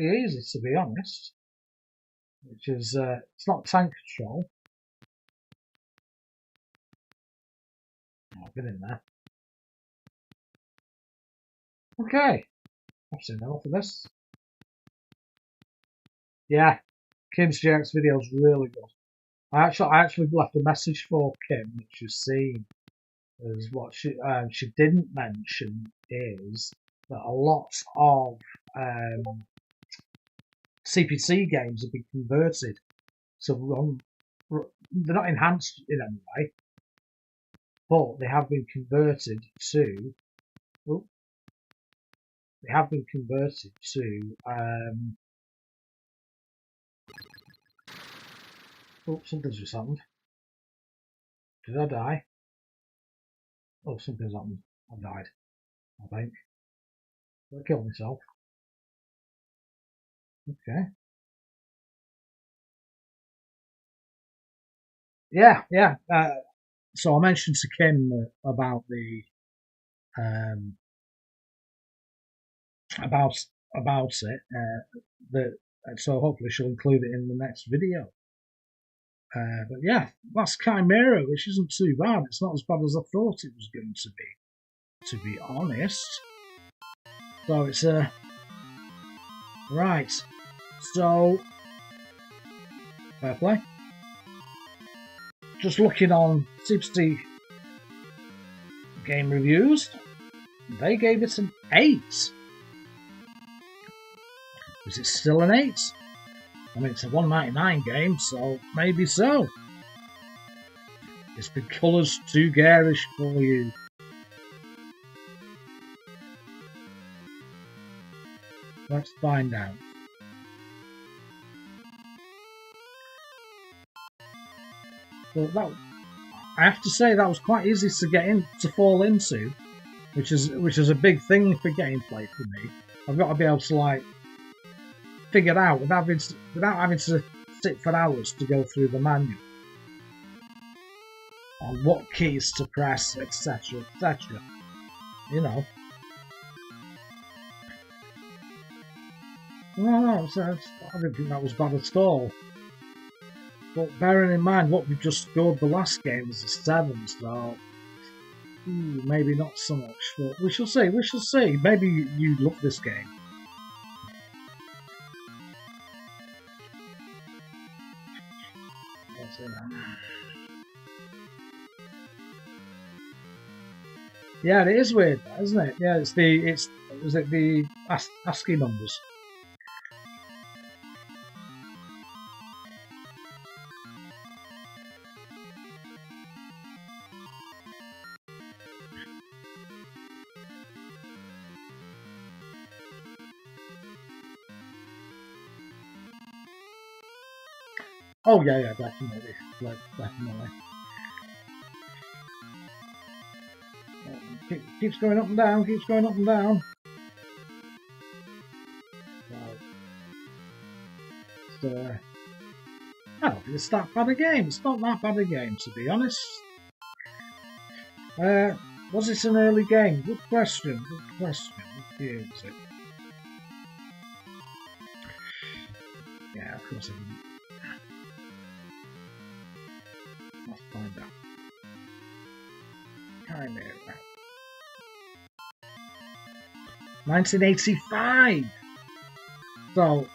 Speaker 2: easy, to be honest. Which is it's not tank control. I'll get in there. Okay, I've seen enough of this. Yeah, Kim's GX video is really good. I actually left a message for Kim, which you've seen. Is what she didn't mention is that a lot of CPC games have been converted to run. They're not enhanced in any way, but they have been converted to. Oh, they have been converted to. Oh, something's just happened. Did I die? Oh, something's happened. I died. I think. I killed myself. Okay. Yeah. So I mentioned to Kim about the about it. So hopefully she'll include it in the next video. But yeah, that's Chimera, which isn't too bad. It's not as bad as I thought it was going to be honest. So it's right. So fair play. Just looking on CPC game reviews, they gave it an 8. Is it still an 8? I mean, it's a $1.99 game, so maybe so. Is the colours too garish for you? Let's find out. Well, I have to say that was quite easy to fall into, which is a big thing for gameplay for me. I've got to be able to like figure out without having to sit for hours to go through the manual on what keys to press, etc. You know. No, I didn't think that was bad at all. But bearing in mind what we just scored the last game was a 7, so maybe not so much. But we shall see. Maybe you love this game. Yeah, it is weird, isn't it? Yeah, is it the ASCII numbers? Oh yeah, definitely. Keeps going up and down. So, I don't think it's that bad a game. It's not that bad a game, to be honest. Was it an early game? Good question. Yeah, of course I didn't. Let's find out. Chimera. 1985. So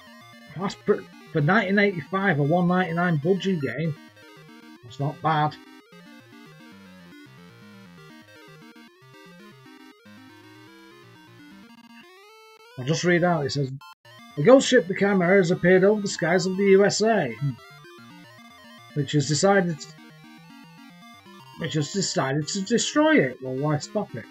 Speaker 2: that's for 1985, a 199 budgie game. That's not bad. I'll just read out. It says, a ghost ship, the Chimera, has appeared over the skies of the USA, which has decided to destroy it. Well, why stop it?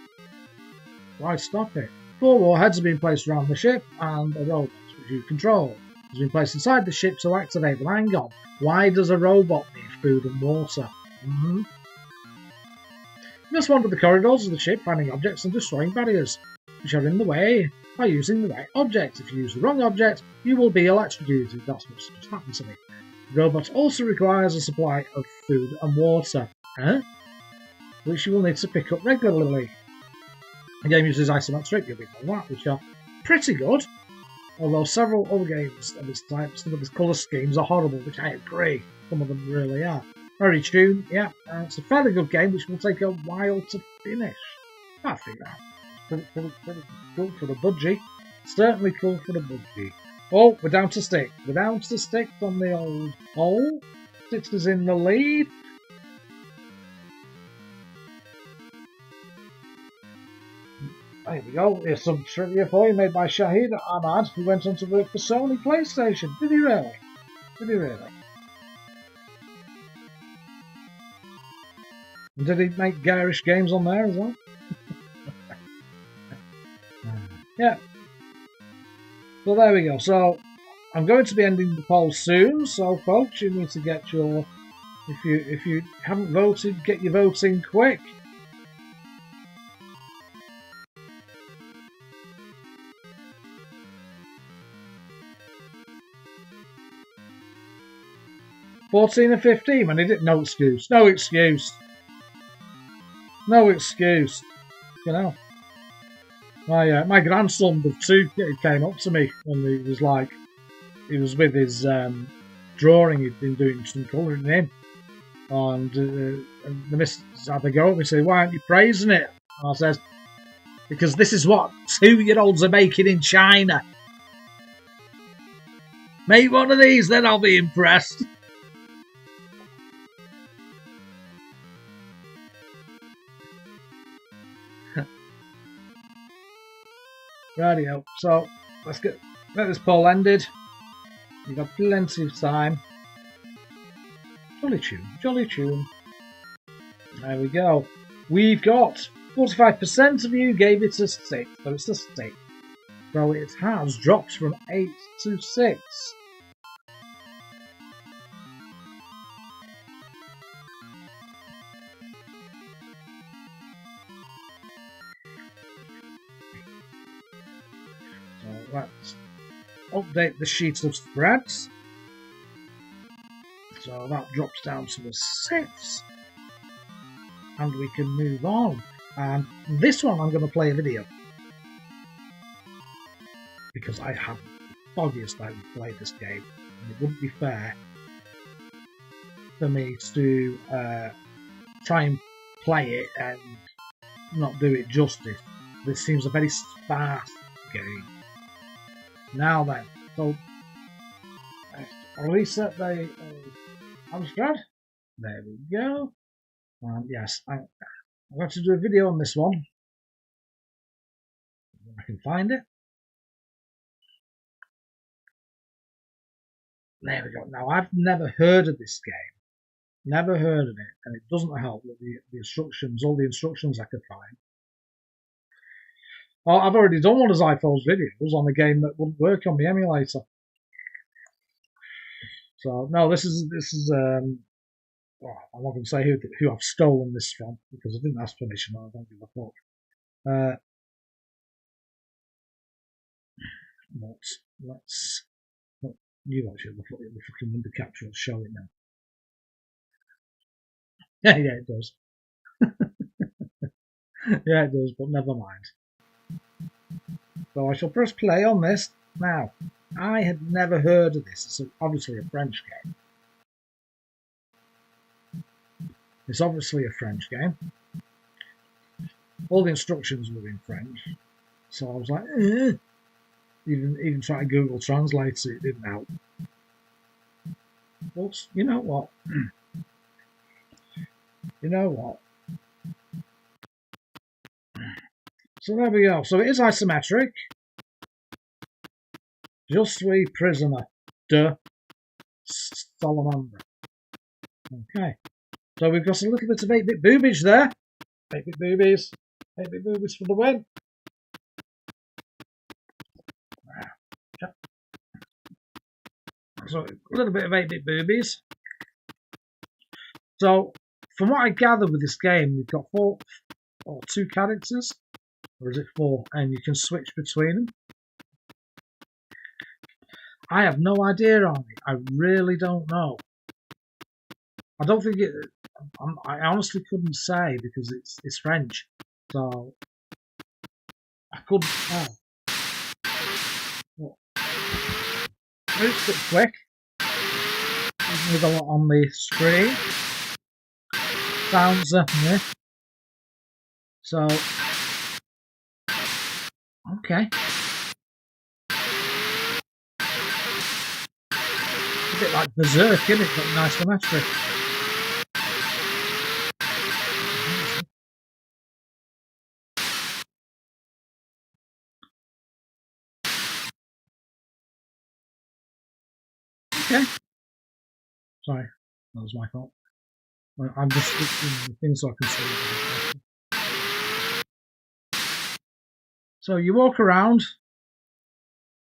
Speaker 2: Why stop it? 4 warheads have been placed around the ship, and a robot, which you control, has been placed inside the ship to activate them. Hang on. Why does a robot need food and water? You must wander the corridors of the ship, finding objects and destroying barriers, which are in the way by using the right object. If you use the wrong object, you will be electrocuted. That's what's just happened to me. The robot also requires a supply of food and water, which you will need to pick up regularly. The game uses isometric A, which are pretty good, although several other games of this type, some of the colour schemes are horrible, which I agree. Some of them really are. Very tuned, yeah. It's a fairly good game, which will take a while to finish. I think that's pretty cool for the budgie. Certainly cool for the budgie. Oh, we're down to stick. We're down to stick on the old hole. Six is in the lead. There we go. Here's some trivia for you made by Shahid Ahmad, who went on to work for Sony PlayStation. Did he really? Did he really? And did he make garish games on there as well? Yeah. So there we go. So I'm going to be ending the poll soon. So folks, you need to get your, if you haven't voted, get your votes in quick. $14 and $15, man. No excuse. No excuse. No excuse. You know. My grandson of 2 came up to me and he was with his drawing. He'd been doing some colouring in, and the missus had to go up and say, "Why aren't you praising it?" And I says, "Because this is what 2-year-olds are making in China. Make one of these, then I'll be impressed." Rightio, so let's get this poll ended. You've got plenty of time. Jolly tune, jolly tune. There we go. We've got 45% of you gave it a 6, so it's a 6. So it has dropped from 8 to 6. Let's update the sheet of spreads. So that drops down to a 6. And we can move on. And this one I'm going to play a video. Because I haven't the foggiest I would play this game. And it wouldn't be fair for me to try and play it and not do it justice. This seems a very sparse game. Now then, so let's reset the Amstrad. There we go. And yes, I'm going to do a video on this one. If I can find it. There we go. Now I've never heard of this game. Never heard of it, and it doesn't help with the instructions, all the instructions I could find. Oh, I've already done one of Zypho's videos on a game that wouldn't work on the emulator. So no, this is well, I'm not going to say who I've stolen this from because I didn't ask permission. I don't give a fuck. But let's. You actually the fucking window capture will show it now. Yeah, it does. Yeah, it does, but never mind. So I shall press play on this. Now, I had never heard of this. It's obviously a French game. It's obviously a French game. All the instructions were in French, so I was like, eh. Even trying to Google Translate it didn't help. But you know what? You know what? So there we go. So it is isometric. Je suis prisoner de Salamander. Okay. So we've got a little bit of 8-bit boobage there. 8-bit boobies. 8-bit boobies for the win. So a little bit of 8-bit boobies. So from what I gather with this game, you've got 4 or 2 characters. Or is it 4? And you can switch between them. I have no idea on it. I really don't know. I don't think it. I honestly couldn't say because it's French, so I couldn't tell. Moves up quick. With a lot on the screen. Sounds yeah. So okay. A bit like Berserk, isn't it? But nice isometric. Okay. Sorry, that was my fault. I'm just switching the things so I can see. So you walk around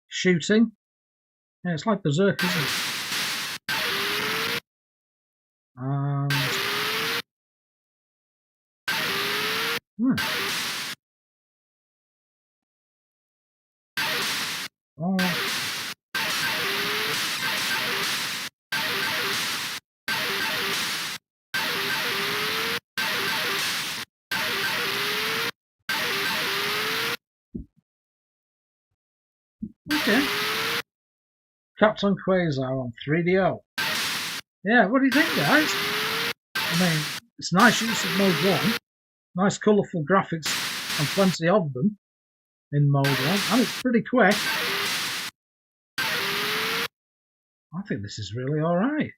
Speaker 2: shooting. Yeah, it's like Berserk, isn't it? And oh. Okay. Captain Quasar on 3DO. Yeah, what do you think, guys? I mean, it's nice use of Mode 1. Nice colourful graphics and plenty of them in Mode 1. And it's pretty quick. I think this is really alright.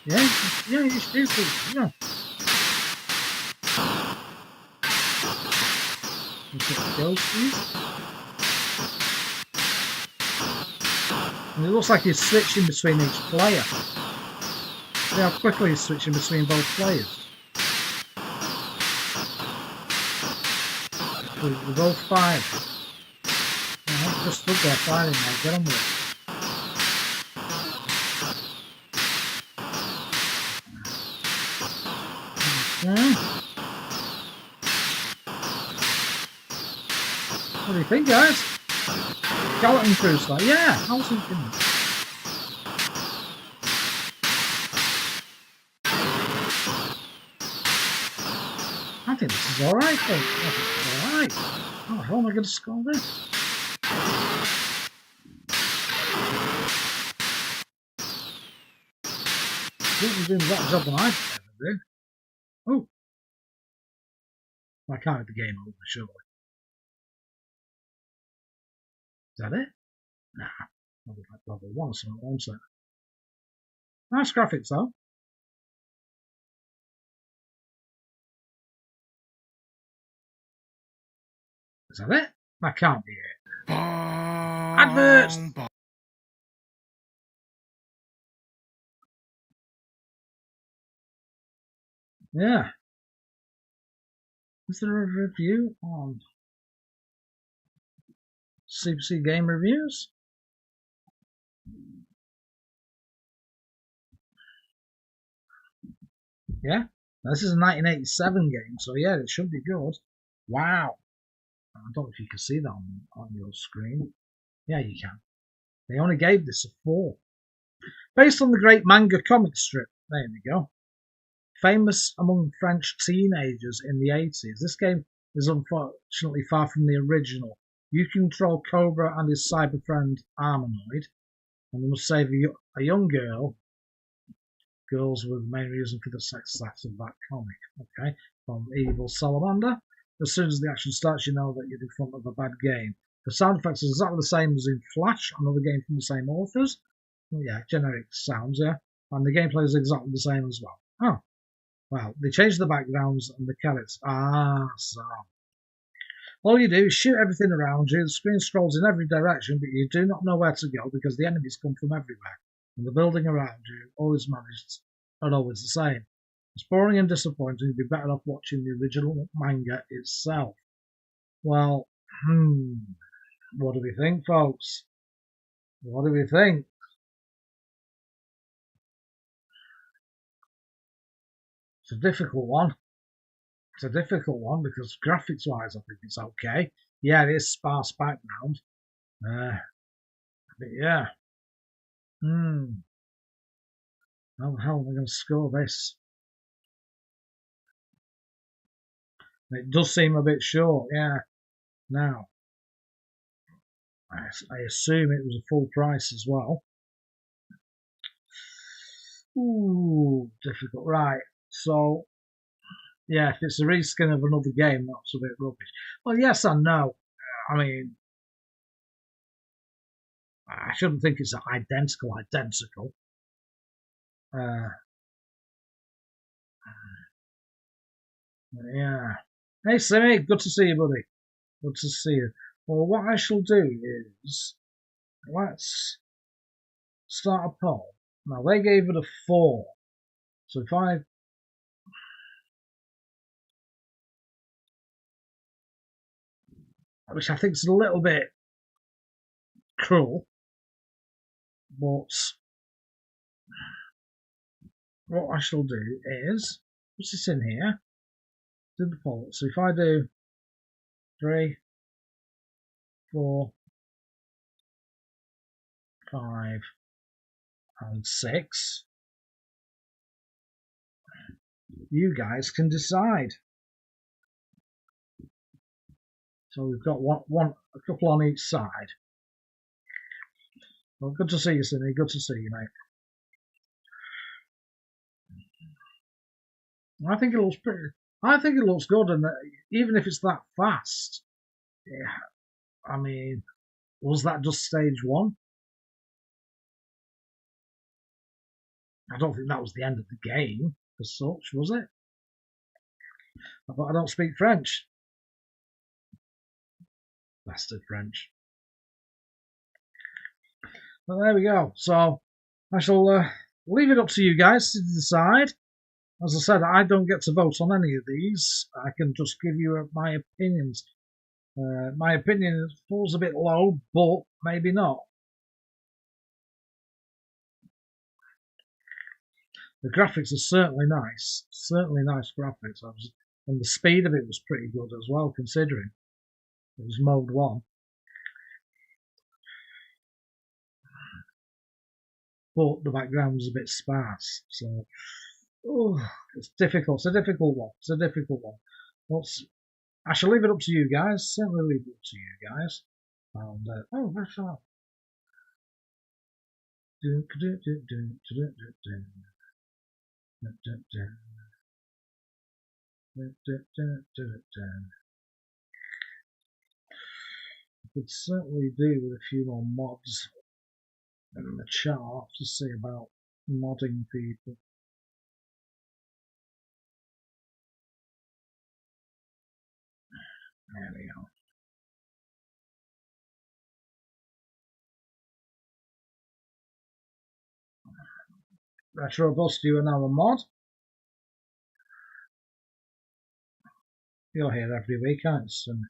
Speaker 2: Yeah, you shoot it, yeah. And it looks like he's switching between each player. See how quickly he's switching between both players. We're both fired. Just stood there firing now, get on with it. Okay. What do you think, guys? Skeleton Cruise, like, yeah, I was thinking. I think this is alright, folks. I think it's alright. How am I going to score this? I think we're doing a better job than I ever did. Oh. I can't have the game over, surely. Is that it? Nah. Probably like level 1 or something, won't it? Nice graphics, though. Is that it? That can't be it. Adverts! Yeah. Is there a review on CPC Game Reviews? Yeah. This is a 1987 game, so yeah, it should be good. Wow. I don't know if you can see that on your screen. Yeah, you can. They only gave this a 4. Based on the great manga comic strip. There we go. Famous among French teenagers in the 80s. This game is unfortunately far from the original, You control Cobra and his cyber friend Armanoid, and we must save a young girl. Girls were the main reason for the success of that comic. Okay, from Evil Salamander. As soon as the action starts, you know that you're in front of a bad game. The sound effects are exactly the same as in Flash, another game from the same authors. Yeah, generic sounds, yeah. And the gameplay is exactly the same as well. Oh, well, they changed the backgrounds and the characters. So. All you do is shoot everything around you. The screen scrolls in every direction, but you do not know where to go because the enemies come from everywhere. And the building around you are always the same. It's boring and disappointing. You'd be better off watching the original manga itself. Well, what do we think, folks? What do we think? It's a difficult one. It's a difficult one because graphics-wise, I think it's okay. Yeah, it is sparse background. But yeah. How the hell am I going to score this? It does seem a bit short, yeah. Now, I assume it was a full price as well. Ooh, difficult. Right, so, yeah, if it's a reskin of another game, that's a bit rubbish. Well, yes and no. I mean, I shouldn't think it's identical. Yeah. Hey, Simmy, good to see you, buddy. Good to see you. Well, what I shall do is, let's start a poll. Now, they gave it a 4. So if I... Which I think is a little bit cruel, but what I shall do is, what's this in here? Do the poll. So if I do 3, 4, 5, and 6, you guys can decide. So we've got a couple on each side. Well, good to see you, Cindy. Good to see you, mate. I think it looks pretty. I think it looks good, and even if it's that fast, yeah. I mean, was that just stage 1? I don't think that was the end of the game as such, was it? But I don't speak French. Bastard French. But there we go. So I shall leave it up to you guys to decide. As I said, I don't get to vote on any of these. I can just give you my opinions. My opinion falls a bit low, but maybe not. The graphics are certainly nice. Certainly nice graphics. And the speed of it was pretty good as well, considering it was mode 1. But the background was a bit sparse. So, it's difficult. It's a difficult one. It's a difficult one. I shall leave it up to you guys. Certainly leave it up to you guys. And, that's all. Could certainly do with a few more mods in the chart to see about modding people. There we go. Retro Bust, you are now a mod. You're here every week, aren't you?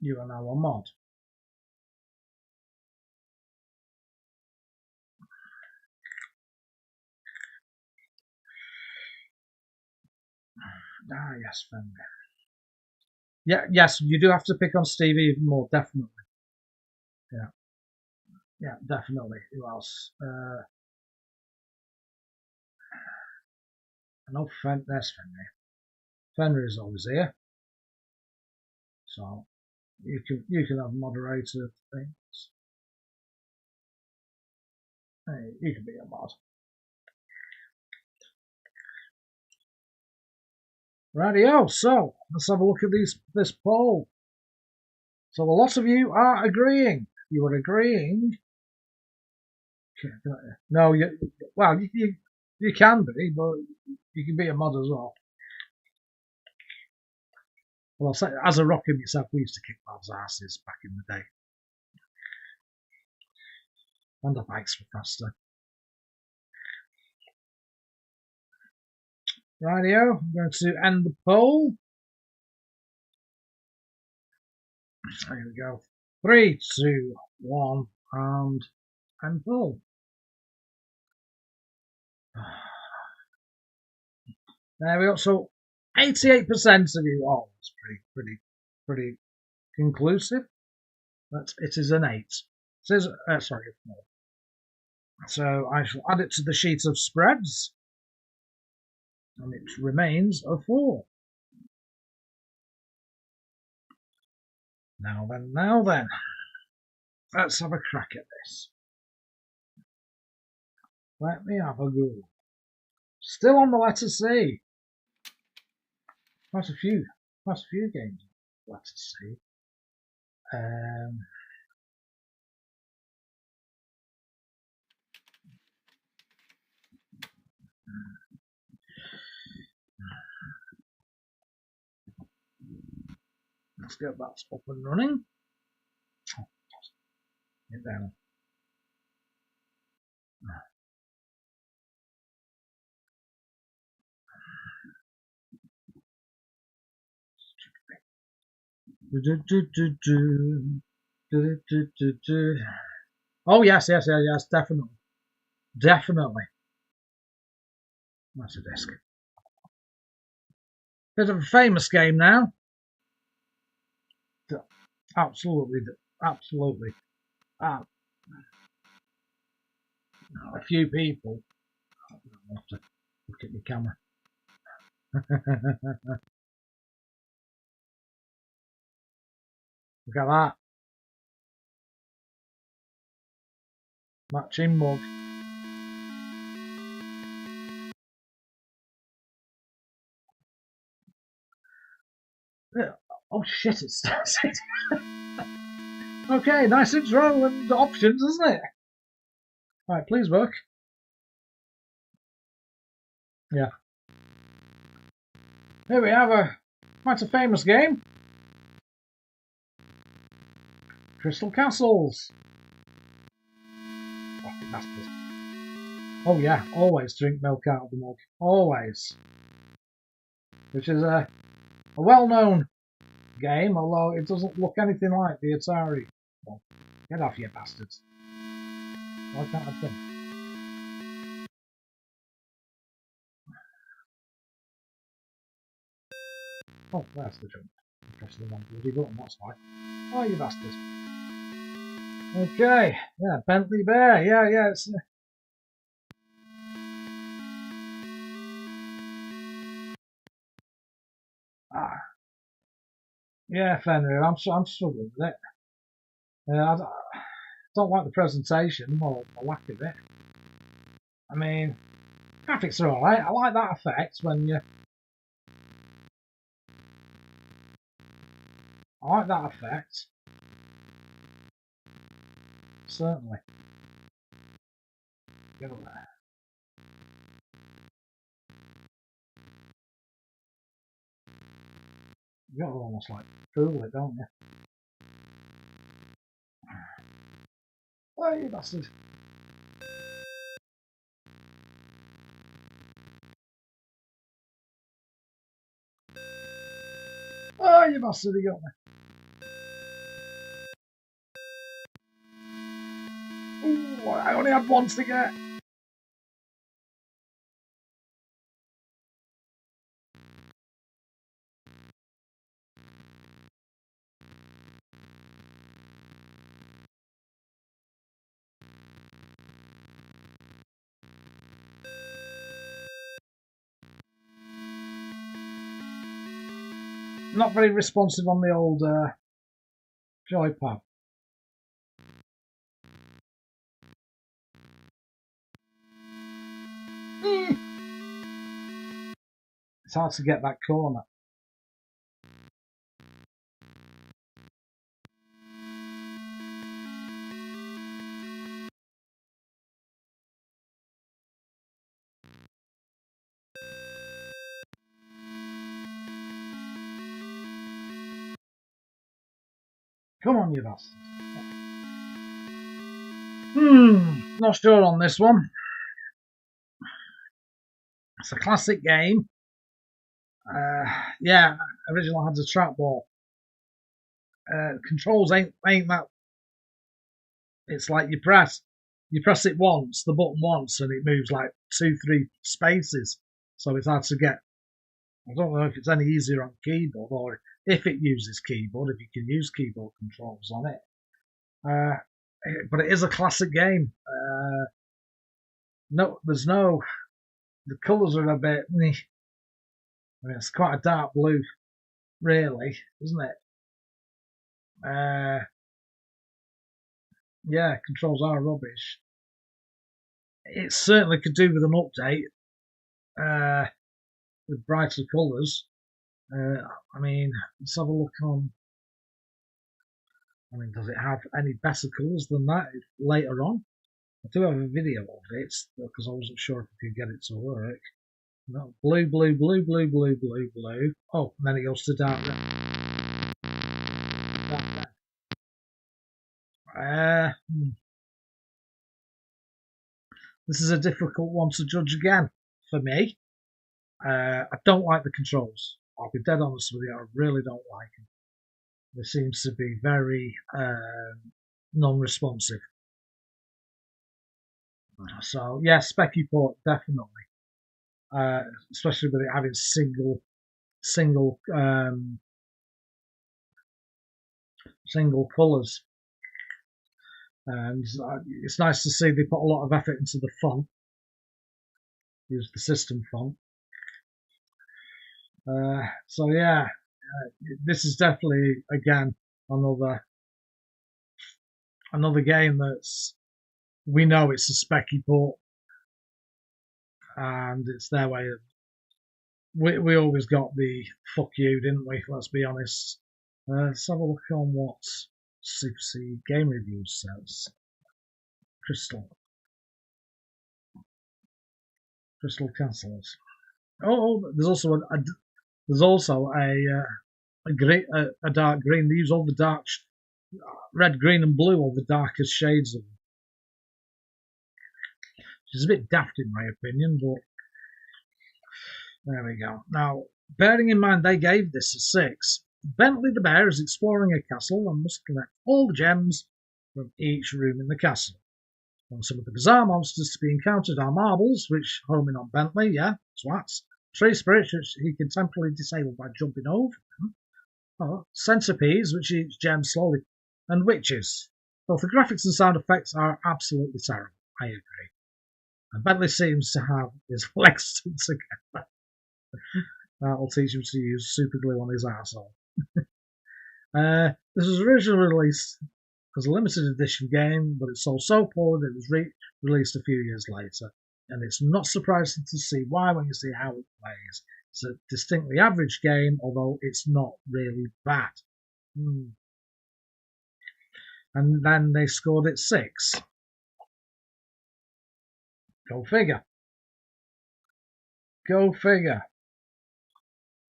Speaker 2: You are now a mod. Ah, yes, friend. Yeah, yes, you do have to pick on Steve even more, definitely. Yeah, definitely. Who else? No, there's Fenrir. Fenrir is always here. So you can have moderator things. Hey, you can be a mod. Rightio, so let's have a look at this poll. So a lot of you are agreeing. You are agreeing. No, you can be, but you can be a mod as well. Well, as a rocker myself, we used to kick lads' asses back in the day. And our bikes were faster. Rightio, I'm going to end the poll. There we go. 3, 2, 1, and end poll. There we go. So 88% of you. Oh, that's pretty conclusive. It is an 8. It says, sorry, 4. So I shall add it to the sheet of spreads, and it remains a 4. Now then, let's have a crack at this. Let me have a go. Still on the letter C. Quite a few games. Letter C. Let's get that up and running. Get down. Oh yes, definitely. That's a disc. Bit of a famous game now. Absolutely. A few people. I have to look at the camera. Look at that. Matching mug. Yeah. Oh shit, it started. Okay, nice intro and options, isn't it? Right, please work. Yeah. Here we have quite a famous game. Crystal Castles. Oh yeah, always drink milk out of the mug. Always. Which is a well-known game, although it doesn't look anything like the Atari. Well, get off, you bastards. Why can't I think? Oh, there's the jump. Press the wrong bloody button, that's why. Oh, you bastards. Okay, yeah, Bentley Bear, yeah, it's... Yeah, Fenrir, I'm struggling with it. I don't like the presentation, or the lack of it. I mean, graphics are alright. I like that effect when you... I like that effect. Certainly. Get up there. You got to almost like fool it, don't you? Oh, you bastard. Oh, you bastard, you got me. Ooh, I only had one to get. Not very responsive on the old joypad. It's hard to get that corner. Come on, you bastard. Not sure on this one. It's a classic game. Yeah, original had a trackball. Controls ain't that. It's like you press it once, the button once, and it moves like 2-3 spaces. So it's hard to get. I don't know if it's any easier on keyboard or if it uses keyboard, if you can use keyboard controls on it. But it is a classic game. No, there's no. The colours are a bit. I mean, it's quite a dark blue, really, isn't it? Yeah, controls are rubbish. It certainly could do with an update with brighter colours. I mean, let's have a look on. I mean, does it have any better colours than that later on? I do have a video of it because I wasn't sure if I could get it to work. No, blue, blue, blue, blue, blue, blue, blue. Oh, and then it goes to dark red. This is a difficult one to judge again for me. I don't like the controls. I'll be dead honest with you, I really don't like them. They seem to be very non-responsive. So yeah, Specky port definitely, especially with it having single colours. And it's nice to see they put a lot of effort into the font. Use the system font. So yeah, this is definitely again another game that's, we know it's a specky port, and it's their way of. We always got the fuck you, didn't we? Let's be honest. Let's have a look on what Super C Game Reviews says. Crystal Castles. Oh, there's also a dark green. They use all the dark red, green, and blue, all the darkest shades of them. Which is a bit daft in my opinion, but there we go. Now, bearing in mind they gave this a 6, Bentley the Bear is exploring a castle and must collect all the gems from each room in the castle. And some of the bizarre monsters to be encountered are marbles, which homing on Bentley, yeah, swats. Tree spirits, which he can temporarily disable by jumping over them. Oh, centipedes, which eats gems slowly. And witches. Both the graphics and sound effects are absolutely terrible, I agree. And Bentley seems to have his legs stuck together. That'll teach him to use super glue on his arsehole. This was originally released as a limited edition game, but it sold so poorly that it was released a few years later. And it's not surprising to see why when you see how it plays. It's a distinctly average game, although it's not really bad. And then they scored it 6. Go figure. Go figure.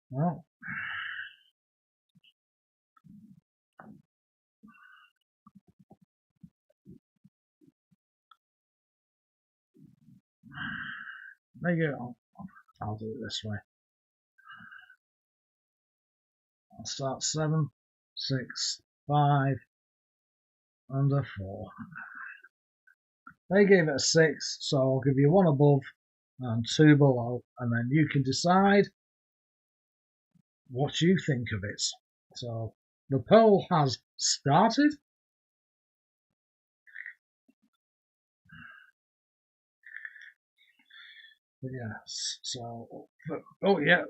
Speaker 2: Well, there you go. I'll do it this way. I'll start 7, 6, 5, and a 4. They gave it a 6, so I'll give you 1 above and 2 below, and then you can decide what you think of it. So the poll has started. Yes, so, oh yeah,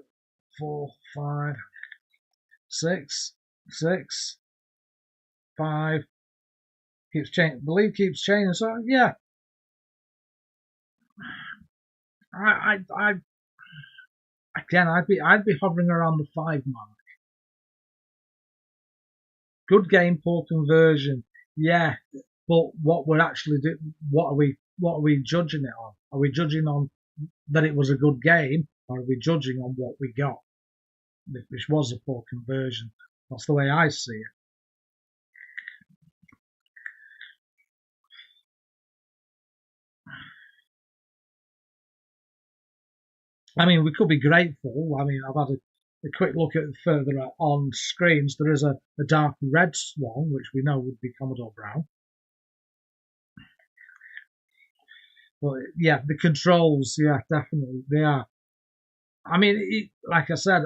Speaker 2: 4, 5, 6, 6, 5. Keeps changing. The lead keeps changing. So yeah, again, I'd be hovering around the 5 mark. Good game, poor conversion. Yeah, but what we're actually doing, what are we judging it on? Are we judging on that it was a good game, or are we judging on what we got, which was a poor conversion? That's the way I see it. I mean, we could be grateful. I mean, I've had a quick look at further on screens. There is a dark red swan, which we know would be Commodore Brown. But yeah, the controls, yeah, definitely they are. I mean, like I said,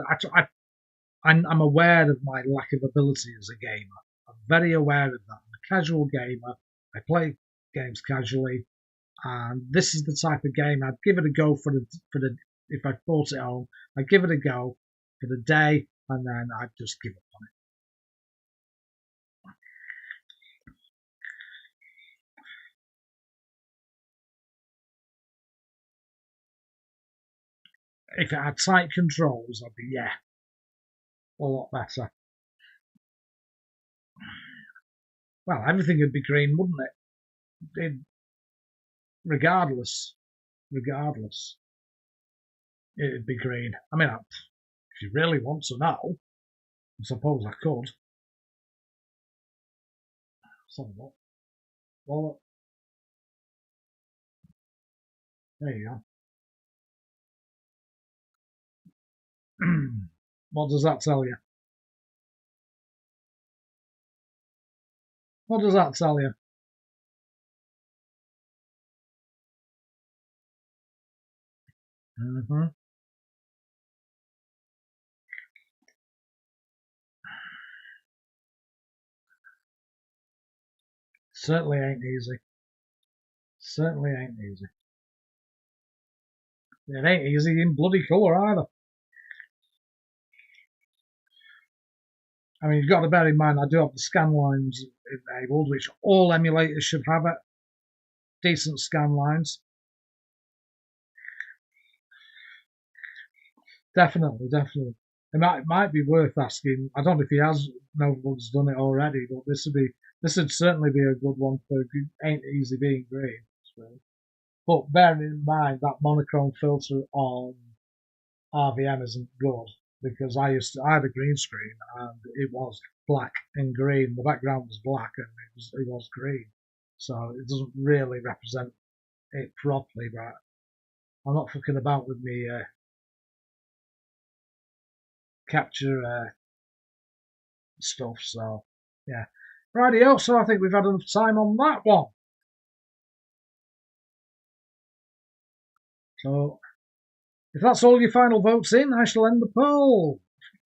Speaker 2: I'm aware of my lack of ability as a gamer. I'm very aware of that. I'm a casual gamer. I play games casually, and this is the type of game I'd give it a go for the. If I bought it home, I'd give it a go for the day, and then I'd just give up on it. If it had tight controls, I'd be a lot better. Well, everything would be green, wouldn't it? Regardless, it'd be green. I mean, if you really want to know, I suppose I could. So what? Well, there you go. What does that tell you? What does that tell you? Mm-hmm. Certainly ain't easy. Certainly ain't easy. It ain't easy in bloody colour either. I mean, you've got to bear in mind, I do have the scan lines enabled, which all emulators should have it. Decent scan lines. Definitely. It might be worth asking. I don't know if he has. Nobody's done it already, but this would certainly be a good one for Ain't Easy Being Green. But bearing in mind that monochrome filter on RVM isn't good, because I had a green screen and it was black and green. The background was black and it was green, so it doesn't really represent it properly. But I'm not fucking about with me capture stuff. So yeah, rightio. So I think we've had enough time on that one. So if that's all your final votes in, I shall end the poll.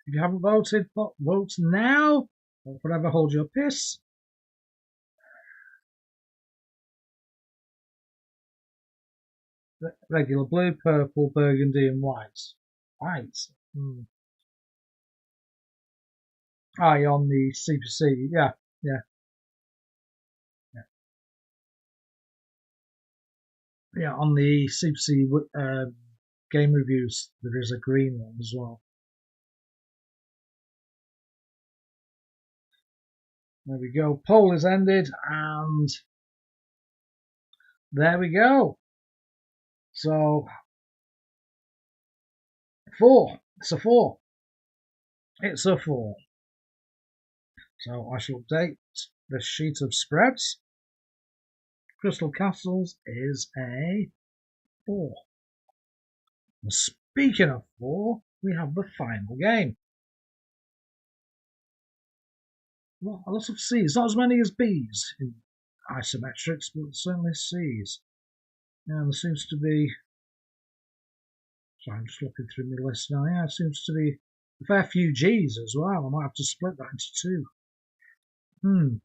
Speaker 2: If you haven't voted, vote now. Don't forever hold your piss. Regular blue, purple, burgundy, and white. White. Aye, on the CPC. Yeah. Yeah, on the CPC game reviews, there is a green one as well. There we go. Poll is ended, and there we go. So 4. It's a 4. It's a 4. So I shall update the sheet of spreads. Crystal Castles is a 4. And speaking of 4, we have the final game. Well, a lot of C's, not as many as B's in isometrics, but certainly C's. And there seems to be, so I'm just looking through my list now, yeah, it seems to be a fair few G's as well. I might have to split that into 2.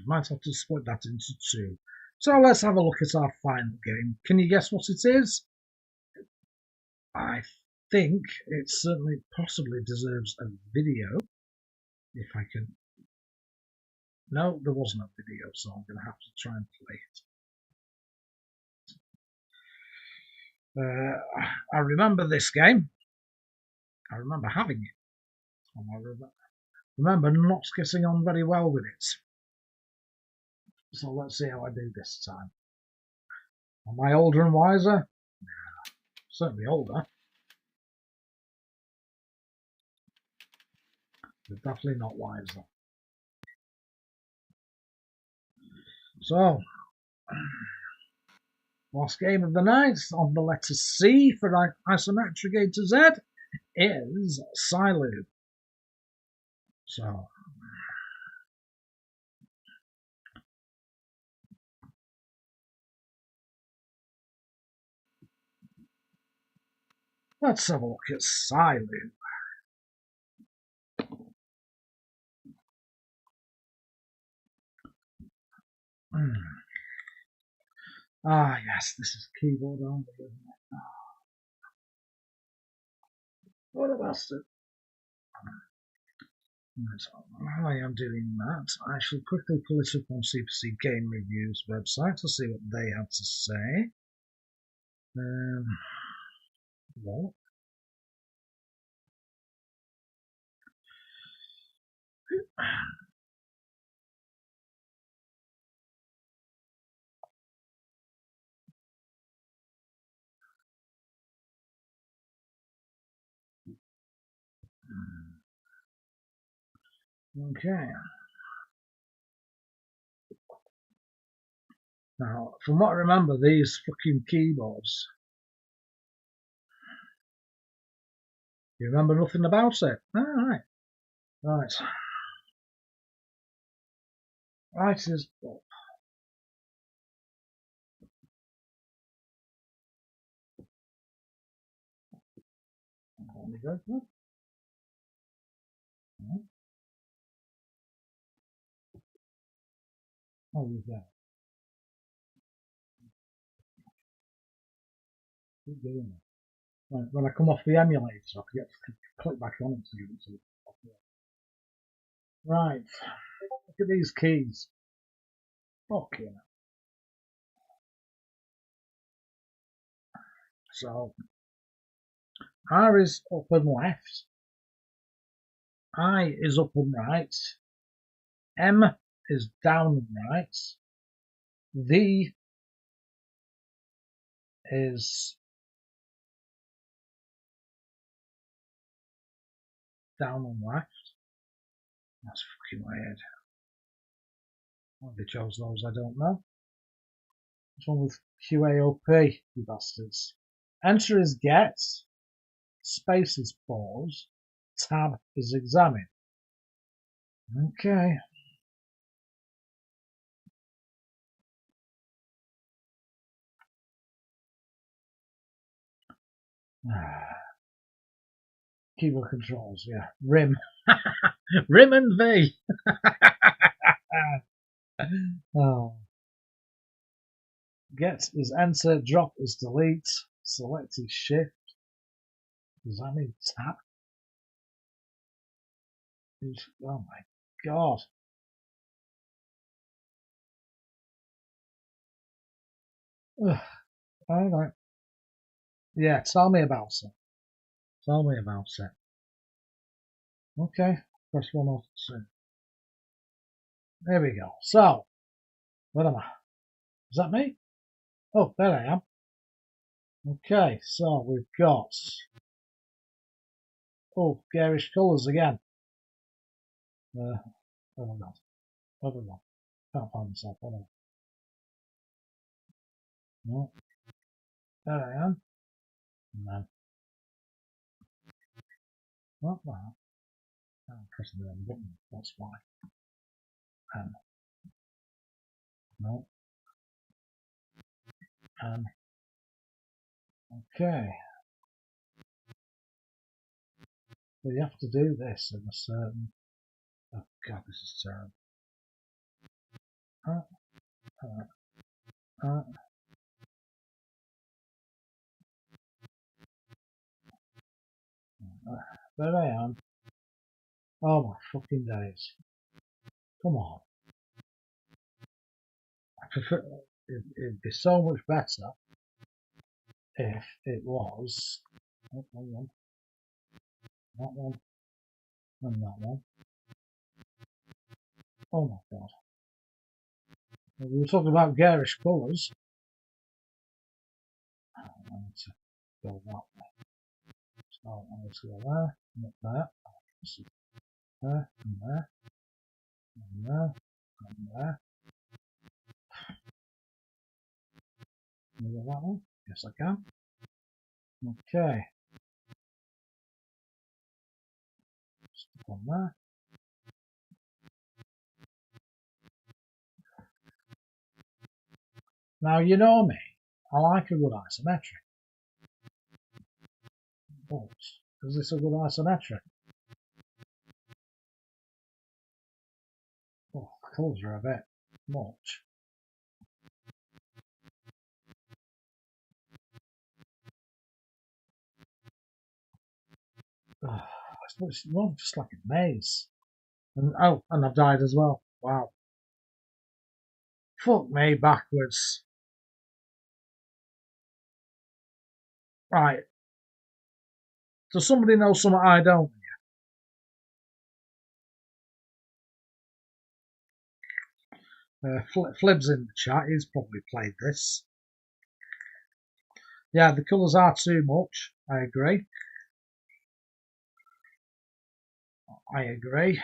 Speaker 2: Might have to split that into 2. So let's have a look at our final game. Can you guess what it is? I think it certainly possibly deserves a video. If I can. No, there wasn't a video, so I'm going to have to try and play it. I remember this game. I remember having it. And I remember not getting on very well with it. So let's see how I do this time. Am I older and wiser? Certainly older. But definitely not wiser. So, last game of the night on the letter C for Isometric A to Z is Silu. So, let's have a look at Silu. Ah, yes, this is keyboard only, isn't it? What a bastard. While I am doing that, I shall quickly pull it up on CPC Game Reviews website to see what they have to say. What? Okay. Now, from what I remember, these fucking keyboards. You remember nothing about it? Alright. Right. Right is up. Oh, you're there. Keep doing it. Right, when I come off the emulator, I forget to click back on it to give it to you. Right. Look at these keys. Okay. So, R is up and left. I is up and right. M is down and right. V is down and left. That's fucking weird. Why they chose those, I don't know. What's wrong with QAOP, you bastards? Enter is get. Space is pause. Tab is examine. Okay. Keyboard controls, yeah. RIM. RIM and V. Oh. Get is enter, drop is delete, select is shift. Does that mean tab? Oh my god. Alright. Yeah, tell me about it. Tell me about it. Okay, press 1 or 2. There we go. So, where am I? Is that me? Oh, there I am. Okay, so we've got... Oh, garish colours again. Oh my god. Oh my god. Can't find myself. Oh no. There I am. No. Not that. I'm pressing the wrong button. That's why. No. Okay. So you have to do this in a certain... Oh god, this is terrible. There I am. Oh my fucking days. Come on. I prefer, it'd be so much better if it was. Oh, hang on. That one. And that one. Oh my god. We were talking about garish colours. I need to go that way. So I need to go there, and up there, there, and there, and there, and there. Can I go that one? Yes, I can. Okay. Stick on there. Now, you know me. I like a good isometric. But, is this a good isometric? Oh, the colours are a bit much. Oh, it's not just like a maze. And oh, and I've died as well. Wow. Fuck me backwards. Right. Does somebody know something I don't? Flib's in the chat. He's probably played this. Yeah, the colours are too much. I agree. I agree.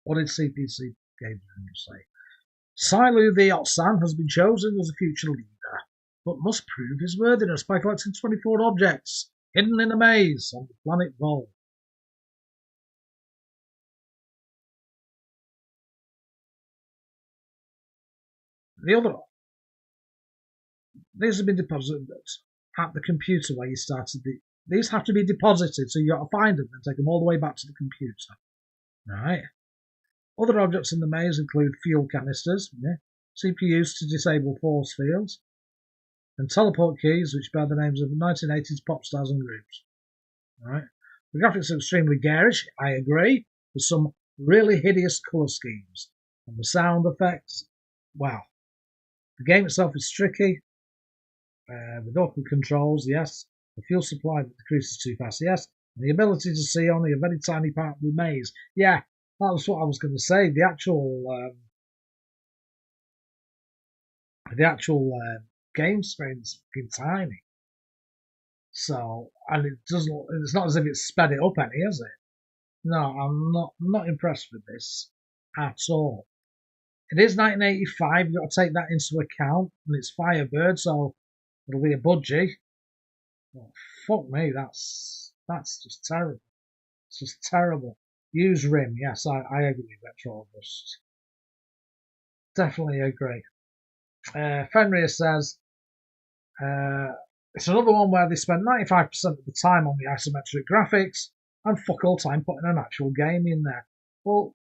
Speaker 2: What did CPC Games say? Silu the Otsan has been chosen as a future leader, but must prove his worthiness by collecting 24 objects hidden in a maze on the planet Vol. These have been deposited at the computer where you started. These have to be deposited, so you got to find them and take them all the way back to the computer. Right. Other objects in the maze include fuel canisters, CPUs to disable force fields, and teleport keys which bear the names of 1980s pop stars and groups. Right. The graphics are extremely garish, I agree, with some really hideous colour schemes. And the sound effects, wow. The game itself is tricky, with awkward controls, yes. The fuel supply that decreases too fast, yes. And the ability to see only a very tiny part of the maze. Yeah, that was what I was going to say. The actual game screen's fucking tiny. So, and it's not as if it's sped it up any, is it? No, I'm not impressed with this at all. It is 1985, you've got to take that into account, and it's Firebird, so it'll be a budgie. Oh, fuck me, that's just terrible. It's just terrible. Use RIM, yes, I agree with Retro Bust. Definitely agree. Fenrir says, it's another one where they spend 95% of the time on the isometric graphics and fuck all time putting an actual game in there. Well,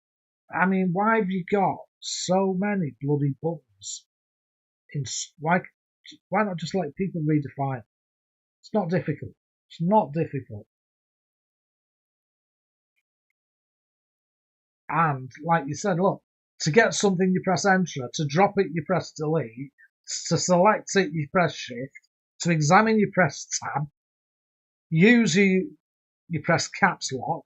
Speaker 2: I mean, why have you got so many bloody buttons? Why not just let people redefine? It's not difficult. It's not difficult. And like you said, look, to get something you press enter, to drop it you press delete, to select it you press shift, to examine you press tab, use you press caps lock,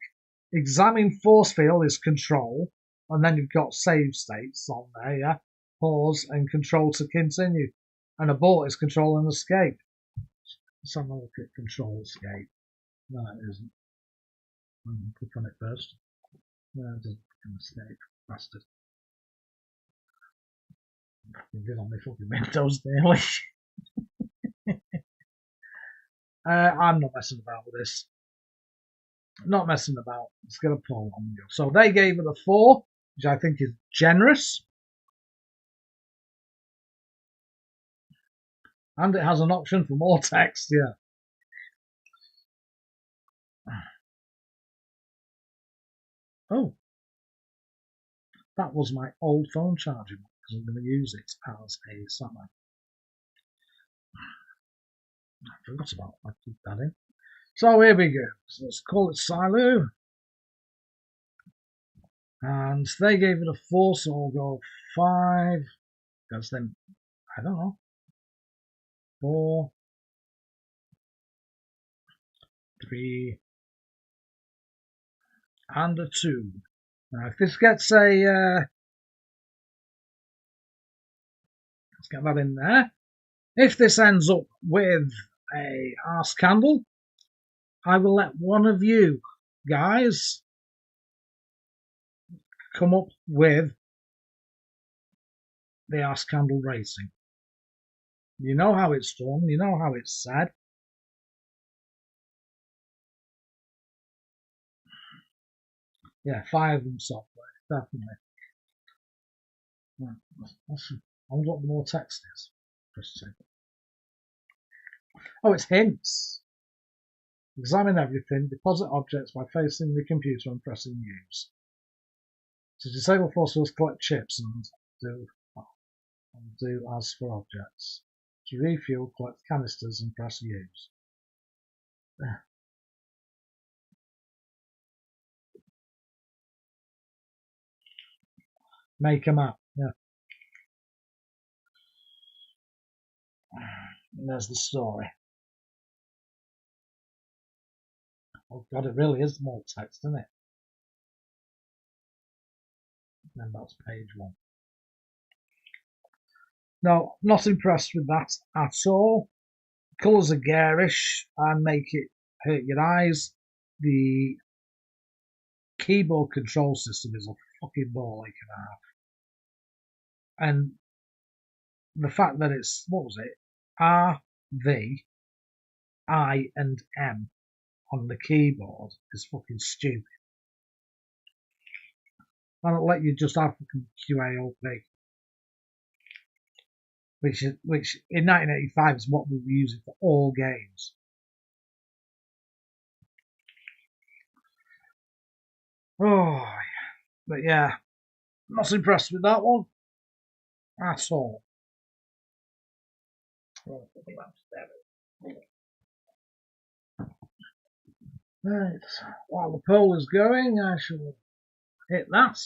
Speaker 2: examine force field is control, and then you've got save states on there, yeah? Pause and control to continue. And abort is control and escape. Let's have a look at control escape. No, it isn't. Click on it first. No, it doesn't click on escape. Bastard. You did on my fucking Windows nearly. I'm not messing about with this. Not messing about. Let's get a poll on you. So they gave it a 4, which I think is generous. And it has an option for more text, yeah. Oh. That was my old phone charging. because I'm going to use it as a summer. I forgot about that. I put that in. So here we go. So let's call it Silo. And they gave it a 4, so I'll go 5. Because then, I don't know. 4, 3, and a 2. Now, if this gets a, let's get that in there. If this ends up with a arse candle, I will let one of you guys come up with the arse candle rating. You know how it's done. You know how it's said. Yeah, 5 and software, definitely. Right, I wonder what the more text is. Press 2. Oh, it's hints. Examine everything. Deposit objects by facing the computer and pressing use. To disable force fields, collect chips and do as for objects. To refuel, collect canisters and press use. Make a map. Yeah. And there's the story. Oh god, it really is more text, isn't it? And then that's page 1. No, not impressed with that at all. Colours are garish and make it hurt your eyes. The keyboard control system is a fucking ball ache and a half. And the fact that it's, what was it? R, V, I, and M on the keyboard is fucking stupid. Why not let you just have fucking QAOP? Which in 1985 is what we were using for all games. Oh, but yeah, not impressed with that one at all. Right, while the poll is going, I shall hit that.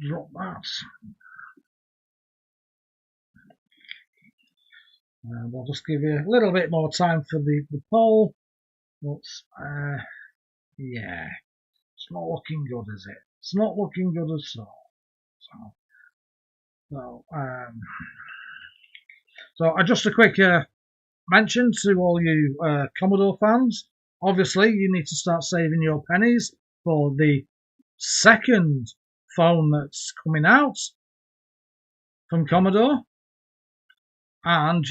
Speaker 2: Drop that. And I'll just give you a little bit more time for the poll. But, yeah, it's not looking good, is it? It's not looking good at all. So just a quick mention to all you Commodore fans. Obviously, you need to start saving your pennies for the second phone that's coming out from Commodore. And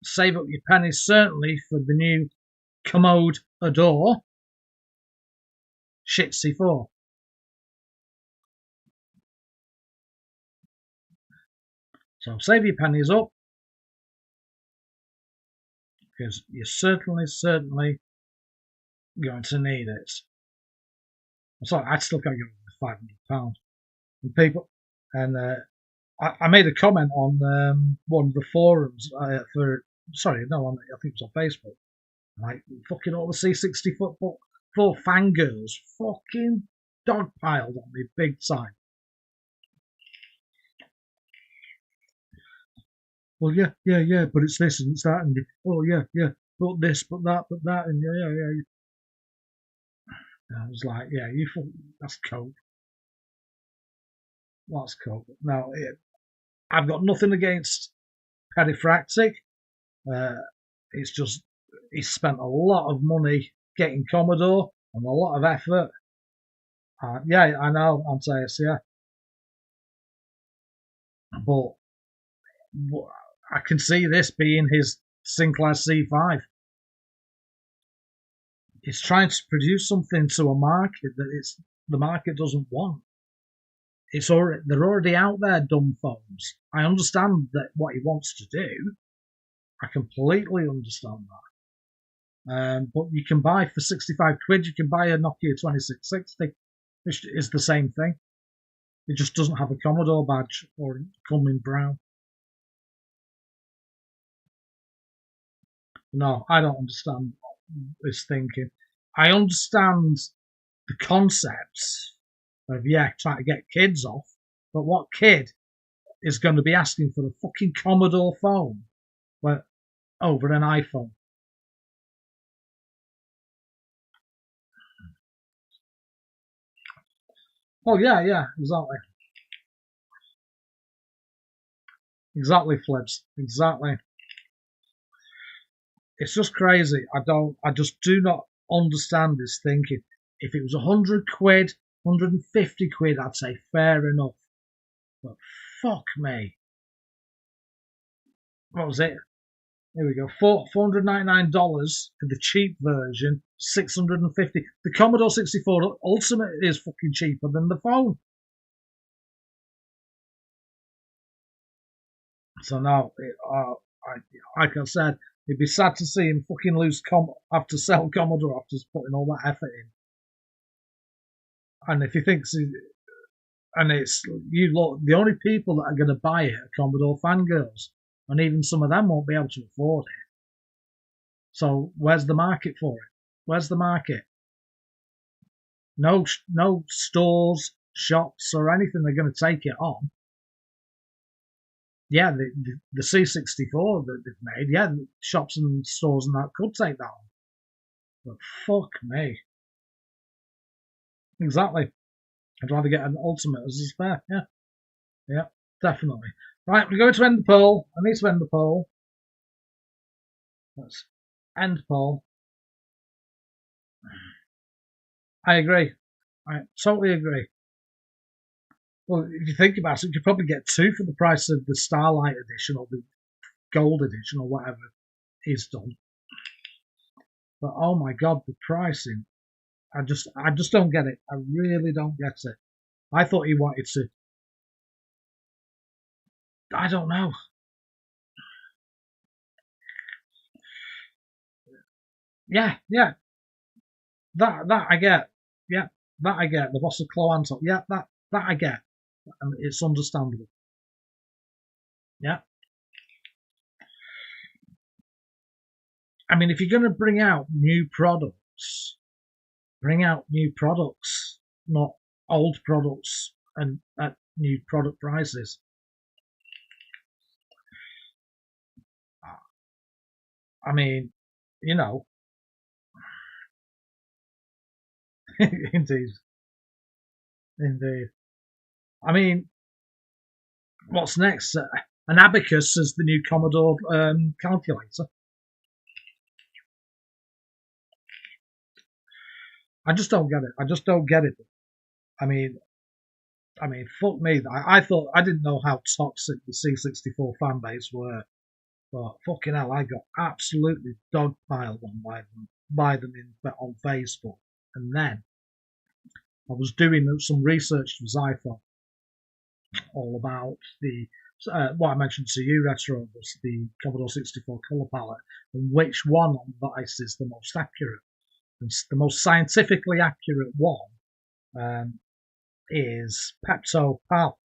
Speaker 2: save up your pennies certainly for the new Commode Adore Shitsy 4. So save your pennies up, because you're certainly going to need it. I'm sorry, I still can't get over £500. And people, and I made a comment on one of the forums I think it was on Facebook. Like, fucking all the C64 fangirls fucking dogpiled on me big time. Well, yeah, but it's this and it's that, and oh yeah, but this, but that, and yeah. And I was like, yeah, that's cool. That's cool. Now, I've got nothing against Perifractic. It's just he spent a lot of money getting Commodore and a lot of effort. Yeah, I know, Antaeus, yeah. But I can see this being his Sinclair C5. He's trying to produce something to a market that the market doesn't want. They're already out there, dumb phones. I understand that what he wants to do. I completely understand that. But you can buy for 65 quid, you can buy a Nokia 2660, which is the same thing. It just doesn't have a Commodore badge or come in brown. No, I don't understand this thinking. I understand the concepts of, yeah, trying to get kids off, but what kid is going to be asking for a fucking Commodore phone over an iPhone? Oh, yeah, exactly. Exactly, Flips. Exactly. It's just crazy. I just do not understand this thinking. If it was 100 quid, 150 quid, I'd say fair enough. But fuck me. What was it? Here we go. $499 for the cheap version, $650. The Commodore 64 Ultimate is fucking cheaper than the phone. So now, like I said, it'd be sad to see him fucking have to sell Commodore after putting all that effort in. And if he thinks, and it's you look, the only people that are going to buy it are Commodore fangirls, and even some of them won't be able to afford it. So where's the market for it? Where's the market? No stores, shops, or anything are going to take it on. Yeah, the C64 that they've made, yeah, shops and stores and that could take that on. But fuck me. Exactly. I'd rather get an Ultimate as a spare. Yeah, definitely. Right, we're going to end the poll. I need to end the poll. Let's end poll. I agree. I totally agree. Well, if you think about it, you could probably get two for the price of the Starlight edition or the Gold edition or whatever is done. But oh my god, the pricing! I just don't get it. I really don't get it. I thought he wanted to. I don't know. Yeah. That I get. Yeah, that I get. The boss of Cloanto. Yeah, that I get. And it's understandable. Yeah. I mean, if you're going to bring out new products, not old products and at new product prices. I mean, you know, indeed. I mean, what's next? An abacus as the new Commodore calculator. I just don't get it. I mean, fuck me. I thought I didn't know how toxic the C64 fan base were, but fucking hell, I got absolutely dogpiled on by them on Facebook, and then I was doing some research for Zyphon all about the what I mentioned to you, Retro, was the Commodore 64 color palette, and which one on Vice is the most accurate. And the most scientifically accurate one is Pepto Pal,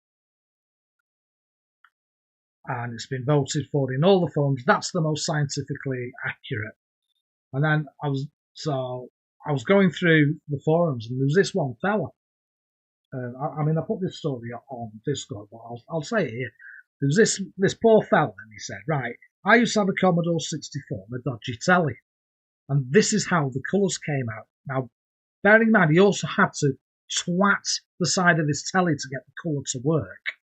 Speaker 2: and it's been voted for in all the forums. That's the most scientifically accurate. And then I was going through the forums, and there was this one fella. I mean, I put this story on Discord, but I'll say it here. There was this poor fella, and he said, right, I used to have a Commodore 64 and a dodgy telly, and this is how the colours came out. Now, bearing in mind, he also had to twat the side of his telly to get the colour to work.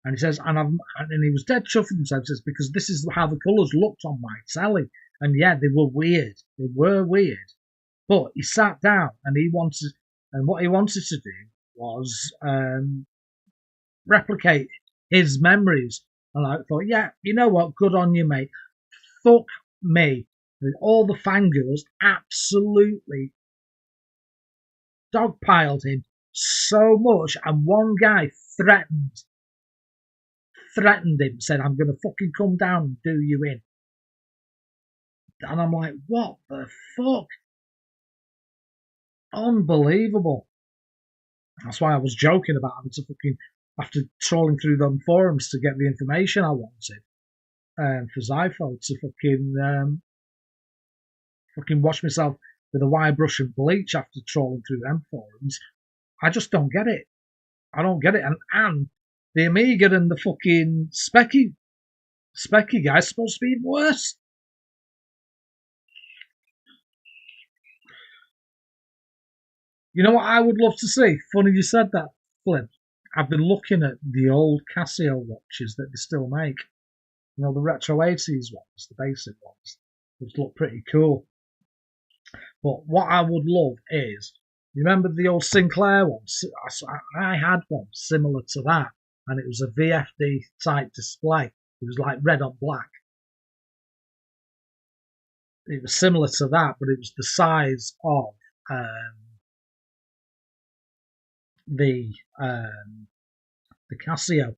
Speaker 2: And he says, and he was dead chuffed with himself. He says, because this is how the colours looked on my telly. And yeah, they were weird. But he sat down and what he wanted to do was replicate his memories. And I thought, yeah, you know what? Good on you, mate. Fuck me. All the fangirls absolutely dogpiled him so much, and one guy threatened him, said, I'm going to fucking come down and do you in. And I'm like, what the fuck? Unbelievable. That's why I was joking about having to fucking, after trawling through them forums to get the information I wanted, for Zypho to fucking wash myself with a wire brush and bleach after trawling through them forums. I just don't get it. I don't get it. And the Amiga and the fucking Specky guy's supposed to be even worse. You know what I would love to see? Funny you said that, Flynn. I've been looking at the old Casio watches that they still make. You know, the retro 80s ones, the basic ones, which look pretty cool. But what I would love is, you remember the old Sinclair ones? I had one similar to that, and it was a VFD type display. It was like red on black. It was similar to that, but it was the size of the Casio,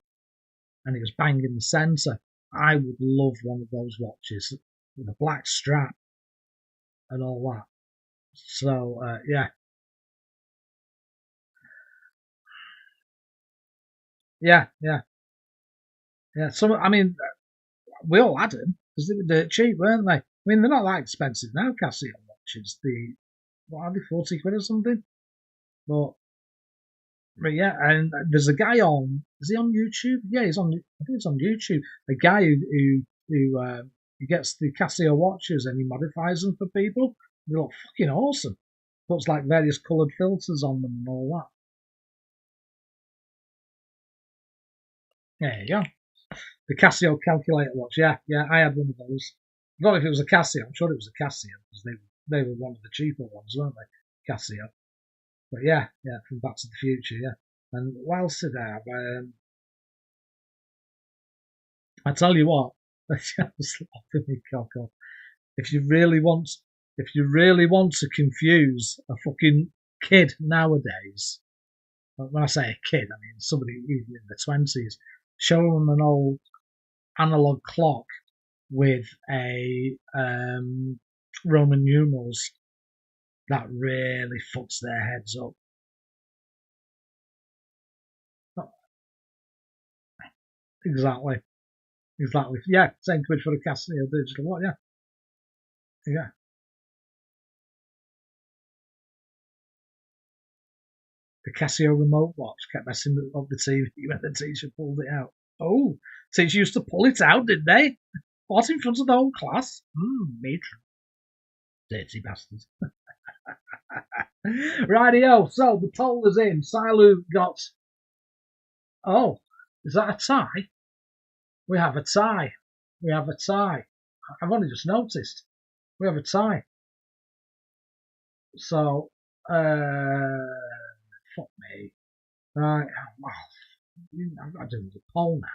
Speaker 2: and it was bang in the centre. I would love one of those watches with a black strap and all that. So yeah. Some, I mean, we all had them because they were dirt cheap, weren't they? I mean, they're not that expensive now, Casio watches. What are they, 40 quid or something? But yeah, and there's a guy on. Is he on YouTube? Yeah, he's on. I think it's on YouTube. A guy who gets the Casio watches and he modifies them for people. They look fucking awesome. Puts like various coloured filters on them and all that. There you go. The Casio calculator watch. Yeah, I had one of those. I don't know if it was a Casio. I'm sure it was a Casio because they were one of the cheaper ones, weren't they? Casio. But yeah, from Back to the Future, yeah. And what else did I have? I tell you what, if you really want to confuse a fucking kid nowadays, when I say a kid, I mean somebody even in the 20s, show them an old analog clock with a Roman numerals, that really fucks their heads up. Exactly. Yeah, same quid for a Casio digital watch. Yeah. The Casio remote watch kept messing up the TV when the teacher pulled it out. Oh, teacher used to pull it out, did they? What, in front of the whole class? Matron. Dirty bastards. Rightio, so the poll is in. Silu got... Oh, is that a tie? We have a tie. I've only just noticed. We have a tie. So, fuck me. Right, well, I've got to do the poll now.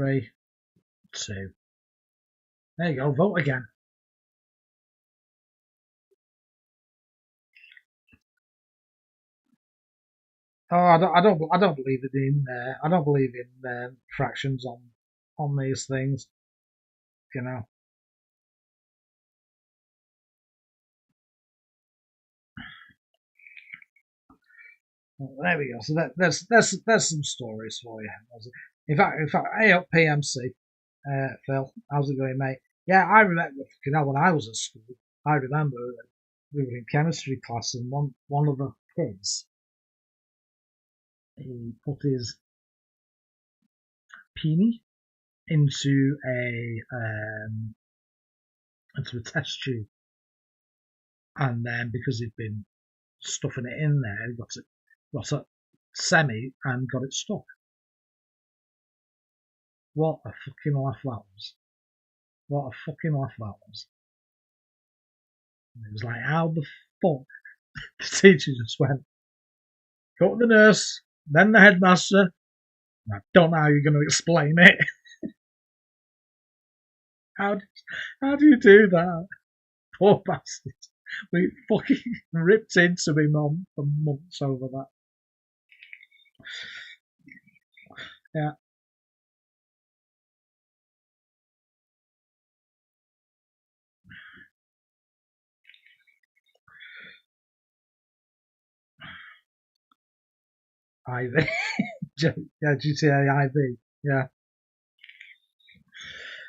Speaker 2: 3, 2. There you go, vote again. Oh, I don't believe in I don't believe in fractions on these things. You know. Well, there we go. So there's some stories for you. In fact, hey up PMC, Phil, how's it going, mate? Yeah, I remember. You know, when I was at school, I remember we were in chemistry class, and one of the kids, he put his peenie into a test tube, and then because he'd been stuffing it in there, he got a semi and got it stuck. What a fucking laugh that was! What a fucking laugh that was! And it was like, how the fuck? The teacher just went, go to the nurse, then the headmaster. I don't know how you're going to explain it. How do you do that? Poor bastard. We fucking ripped into him on for months over that. Yeah. IV. Yeah, GTA IV. Yeah.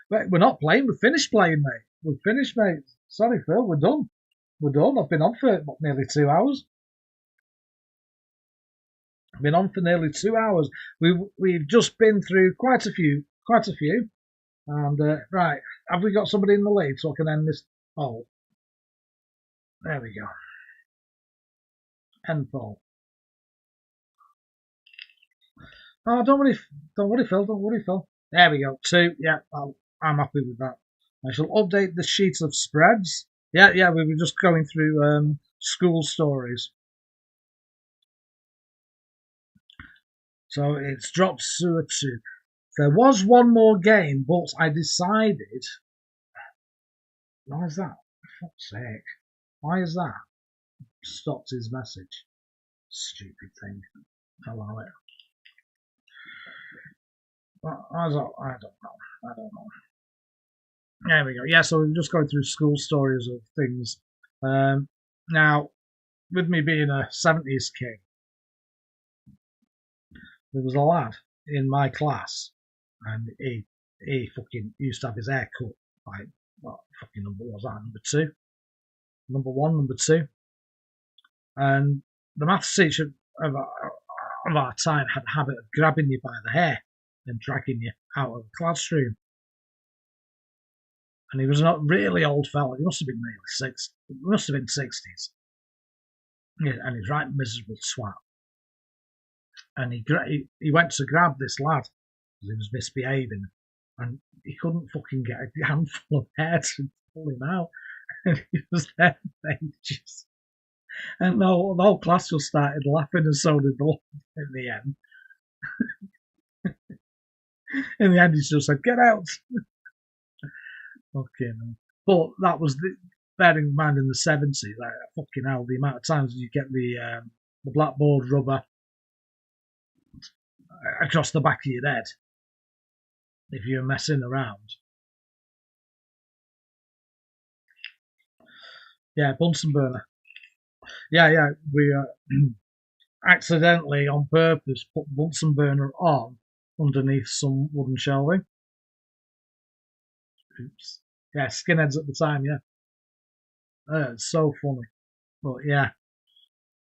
Speaker 2: But we're not playing. We're finished playing, mate. We're finished, mate. Sorry, Phil. We're done. We're done. I've been on for nearly 2 hours. I've been on for nearly 2 hours. We've just been through quite a few. And right, have we got somebody in the lead so I can end this poll? There we go. End poll. Oh, don't worry, Phil. Don't worry, Phil. There we go. 2. Yeah, I'm happy with that. I shall update the sheet of spreads. Yeah, we were just going through school stories. So it's dropped to a 2. There was one more game, but I decided. Why is that? For fuck's sake. Why is that? Stopped his message. Stupid thing. Allow it. I don't know. There we go. Yeah, so we're just going through school stories of things. Now, with me being a 70s kid, there was a lad in my class, and he fucking used to have his hair cut. Like, what fucking number was that? Number 2? Number 1, number 2? And the maths teacher of our time had a habit of grabbing you by the hair and dragging you out of the classroom. And he was not really old fella. He must have been nearly 6. He must have been 60s. Yeah, and he's right miserable twat. And he went to grab this lad because he was misbehaving, and he couldn't fucking get a handful of hair to pull him out. And he was there for ages. And the whole class just started laughing, and so did the lad in the end. In the end, he just said, "Get out." Fucking. But that was bearing in mind in the 70s, like fucking hell, the amount of times you get the blackboard rubber across the back of your head if you're messing around. Yeah, Bunsen burner. Yeah, we accidentally on purpose put Bunsen burner on underneath some wooden shelving. Oops. Yeah, skinheads at the time, yeah. It's so funny. But yeah.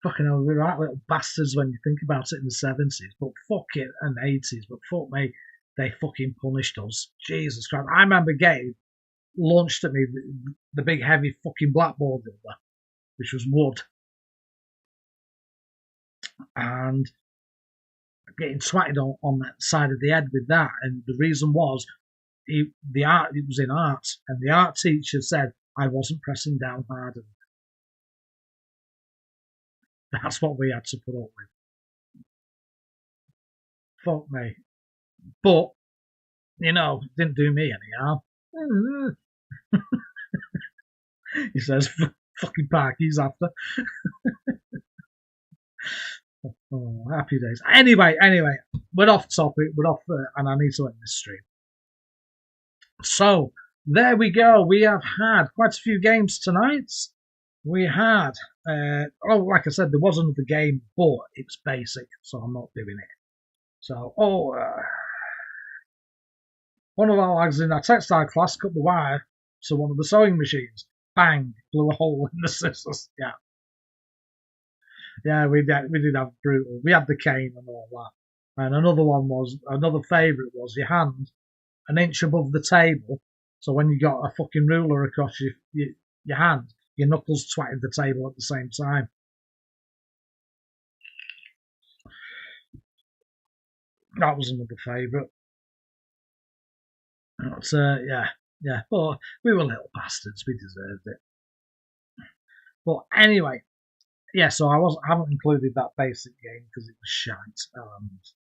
Speaker 2: Fucking hell, we were right little bastards when you think about it in the 70s, but fuck it, and 80s, but fuck me, they fucking punished us. Jesus Christ. I remember Gabe launched at me the big heavy fucking blackboard rubber, which was wood, and getting swatted on that side of the head with that, and the reason was it was in art, and the art teacher said I wasn't pressing down hard enough. That's what we had to put up with. Fuck me. But, you know, it didn't do me any harm. He says, fucking Parky's after. Oh, happy days. Anyway, we're off topic. We're off, and I need to end this stream. So, there we go. We have had quite a few games tonight. We had, like I said, there was another game, but it's basic, so I'm not doing it. So, one of our lads in our textile class cut the wire to one of the sewing machines. Bang, blew a hole in the scissors. Yeah, we did have brutal. We had the cane and all that. And another favourite was your hand an inch above the table. So when you got a fucking ruler across your hand, your knuckles twatted the table at the same time. That was another favourite. But, yeah. But we were little bastards. We deserved it. But anyway, yeah. So I haven't included that basic game because it was shite.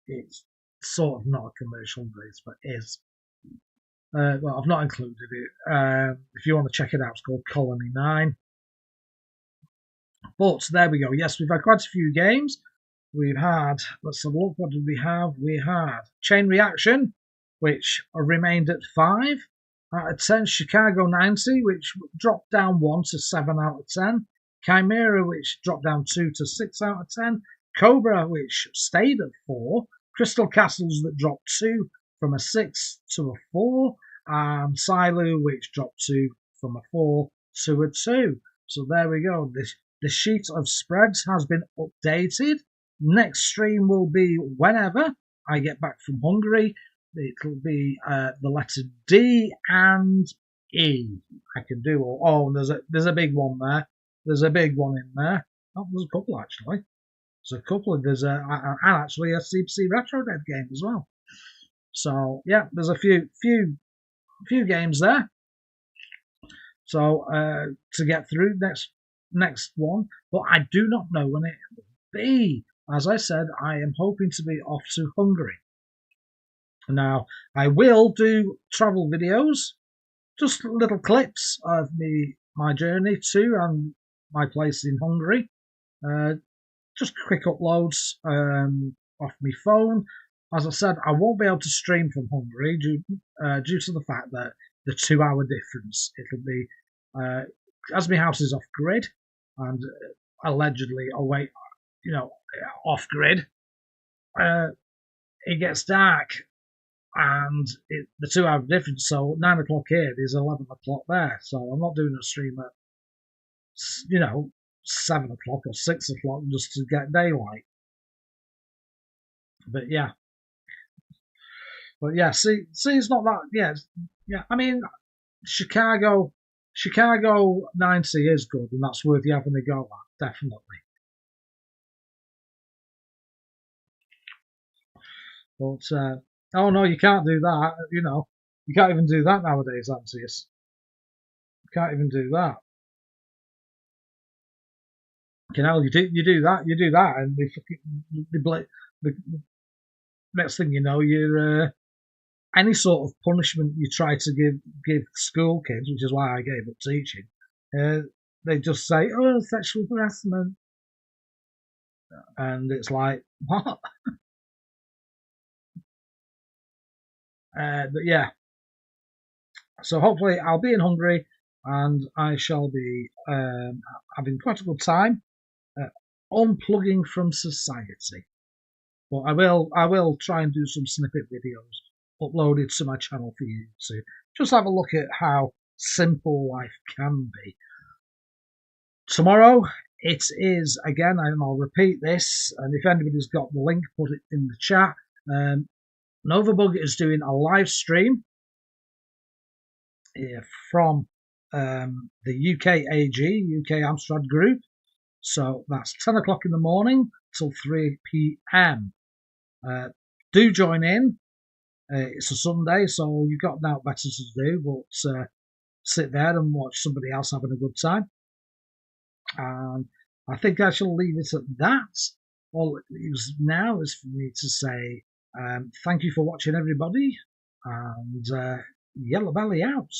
Speaker 2: It's sort of not a commercial release, but is. Well, I've not included it. If you want to check it out, it's called Colony 9. But there we go. Yes, we've had quite a few games. We've had, let's have a look, what did we have? We had Chain Reaction, which remained at 5 out of 10. Chicago 90, which dropped down 1 to 7 out of 10. Chimera, which dropped down 2 to 6 out of 10. Cobra, which stayed at 4, Crystal Castles that dropped 2 from a 6 to a 4, and Silu, which dropped 2 from a 4 to a 2. So there we go. The sheet of spreads has been updated. Next stream will be whenever I get back from Hungary. It'll be the letter D and E. I can do all. Oh, there's a big one there. There's a big one in there. Oh, there's a couple actually. There's a couple. And actually a CPC Retro Dead game as well. So yeah, there's a few games there. So to get through next one, but I do not know when it will be. As I said, I am hoping to be off to Hungary. Now I will do travel videos, just little clips of my journey to and my place in Hungary. Just quick uploads off my phone. As I said, I won't be able to stream from Hungary due to the fact that the 2-hour difference. It'll be as my house is off grid and allegedly away, off grid. It gets dark and the 2-hour difference. So 9 o'clock here is 11 o'clock there. So I'm not doing a stream at 7 o'clock or 6 o'clock just to get daylight. But yeah. See, it's not that. Yeah. I mean, Chicago 90 is good, and that's worth you having a go at, definitely. But oh no, you can't do that. You can't even do that nowadays, Antius. You can't even do that. You do that, and the next thing you know, you're any sort of punishment you try to give school kids, which is why I gave up teaching. They just say, "Oh, sexual harassment," and it's like, what? But yeah. So hopefully I'll be in Hungary, and I shall be having quite a good time unplugging from society. But I will try and do some snippet videos uploaded to my channel for you to just have a look at how simple life can be. Tomorrow it is again, and I'll repeat this, and if anybody's got the link, put it in the chat. Novabug is doing a live stream from the UK AG, UK Amstrad group. So that's 10 o'clock in the morning till 3 p.m. Do join in. It's a Sunday, so you've got now better to do, but sit there and watch somebody else having a good time. And I think I shall leave it at that. All it leaves now is for me to say thank you for watching, everybody, and Yellowbelly out.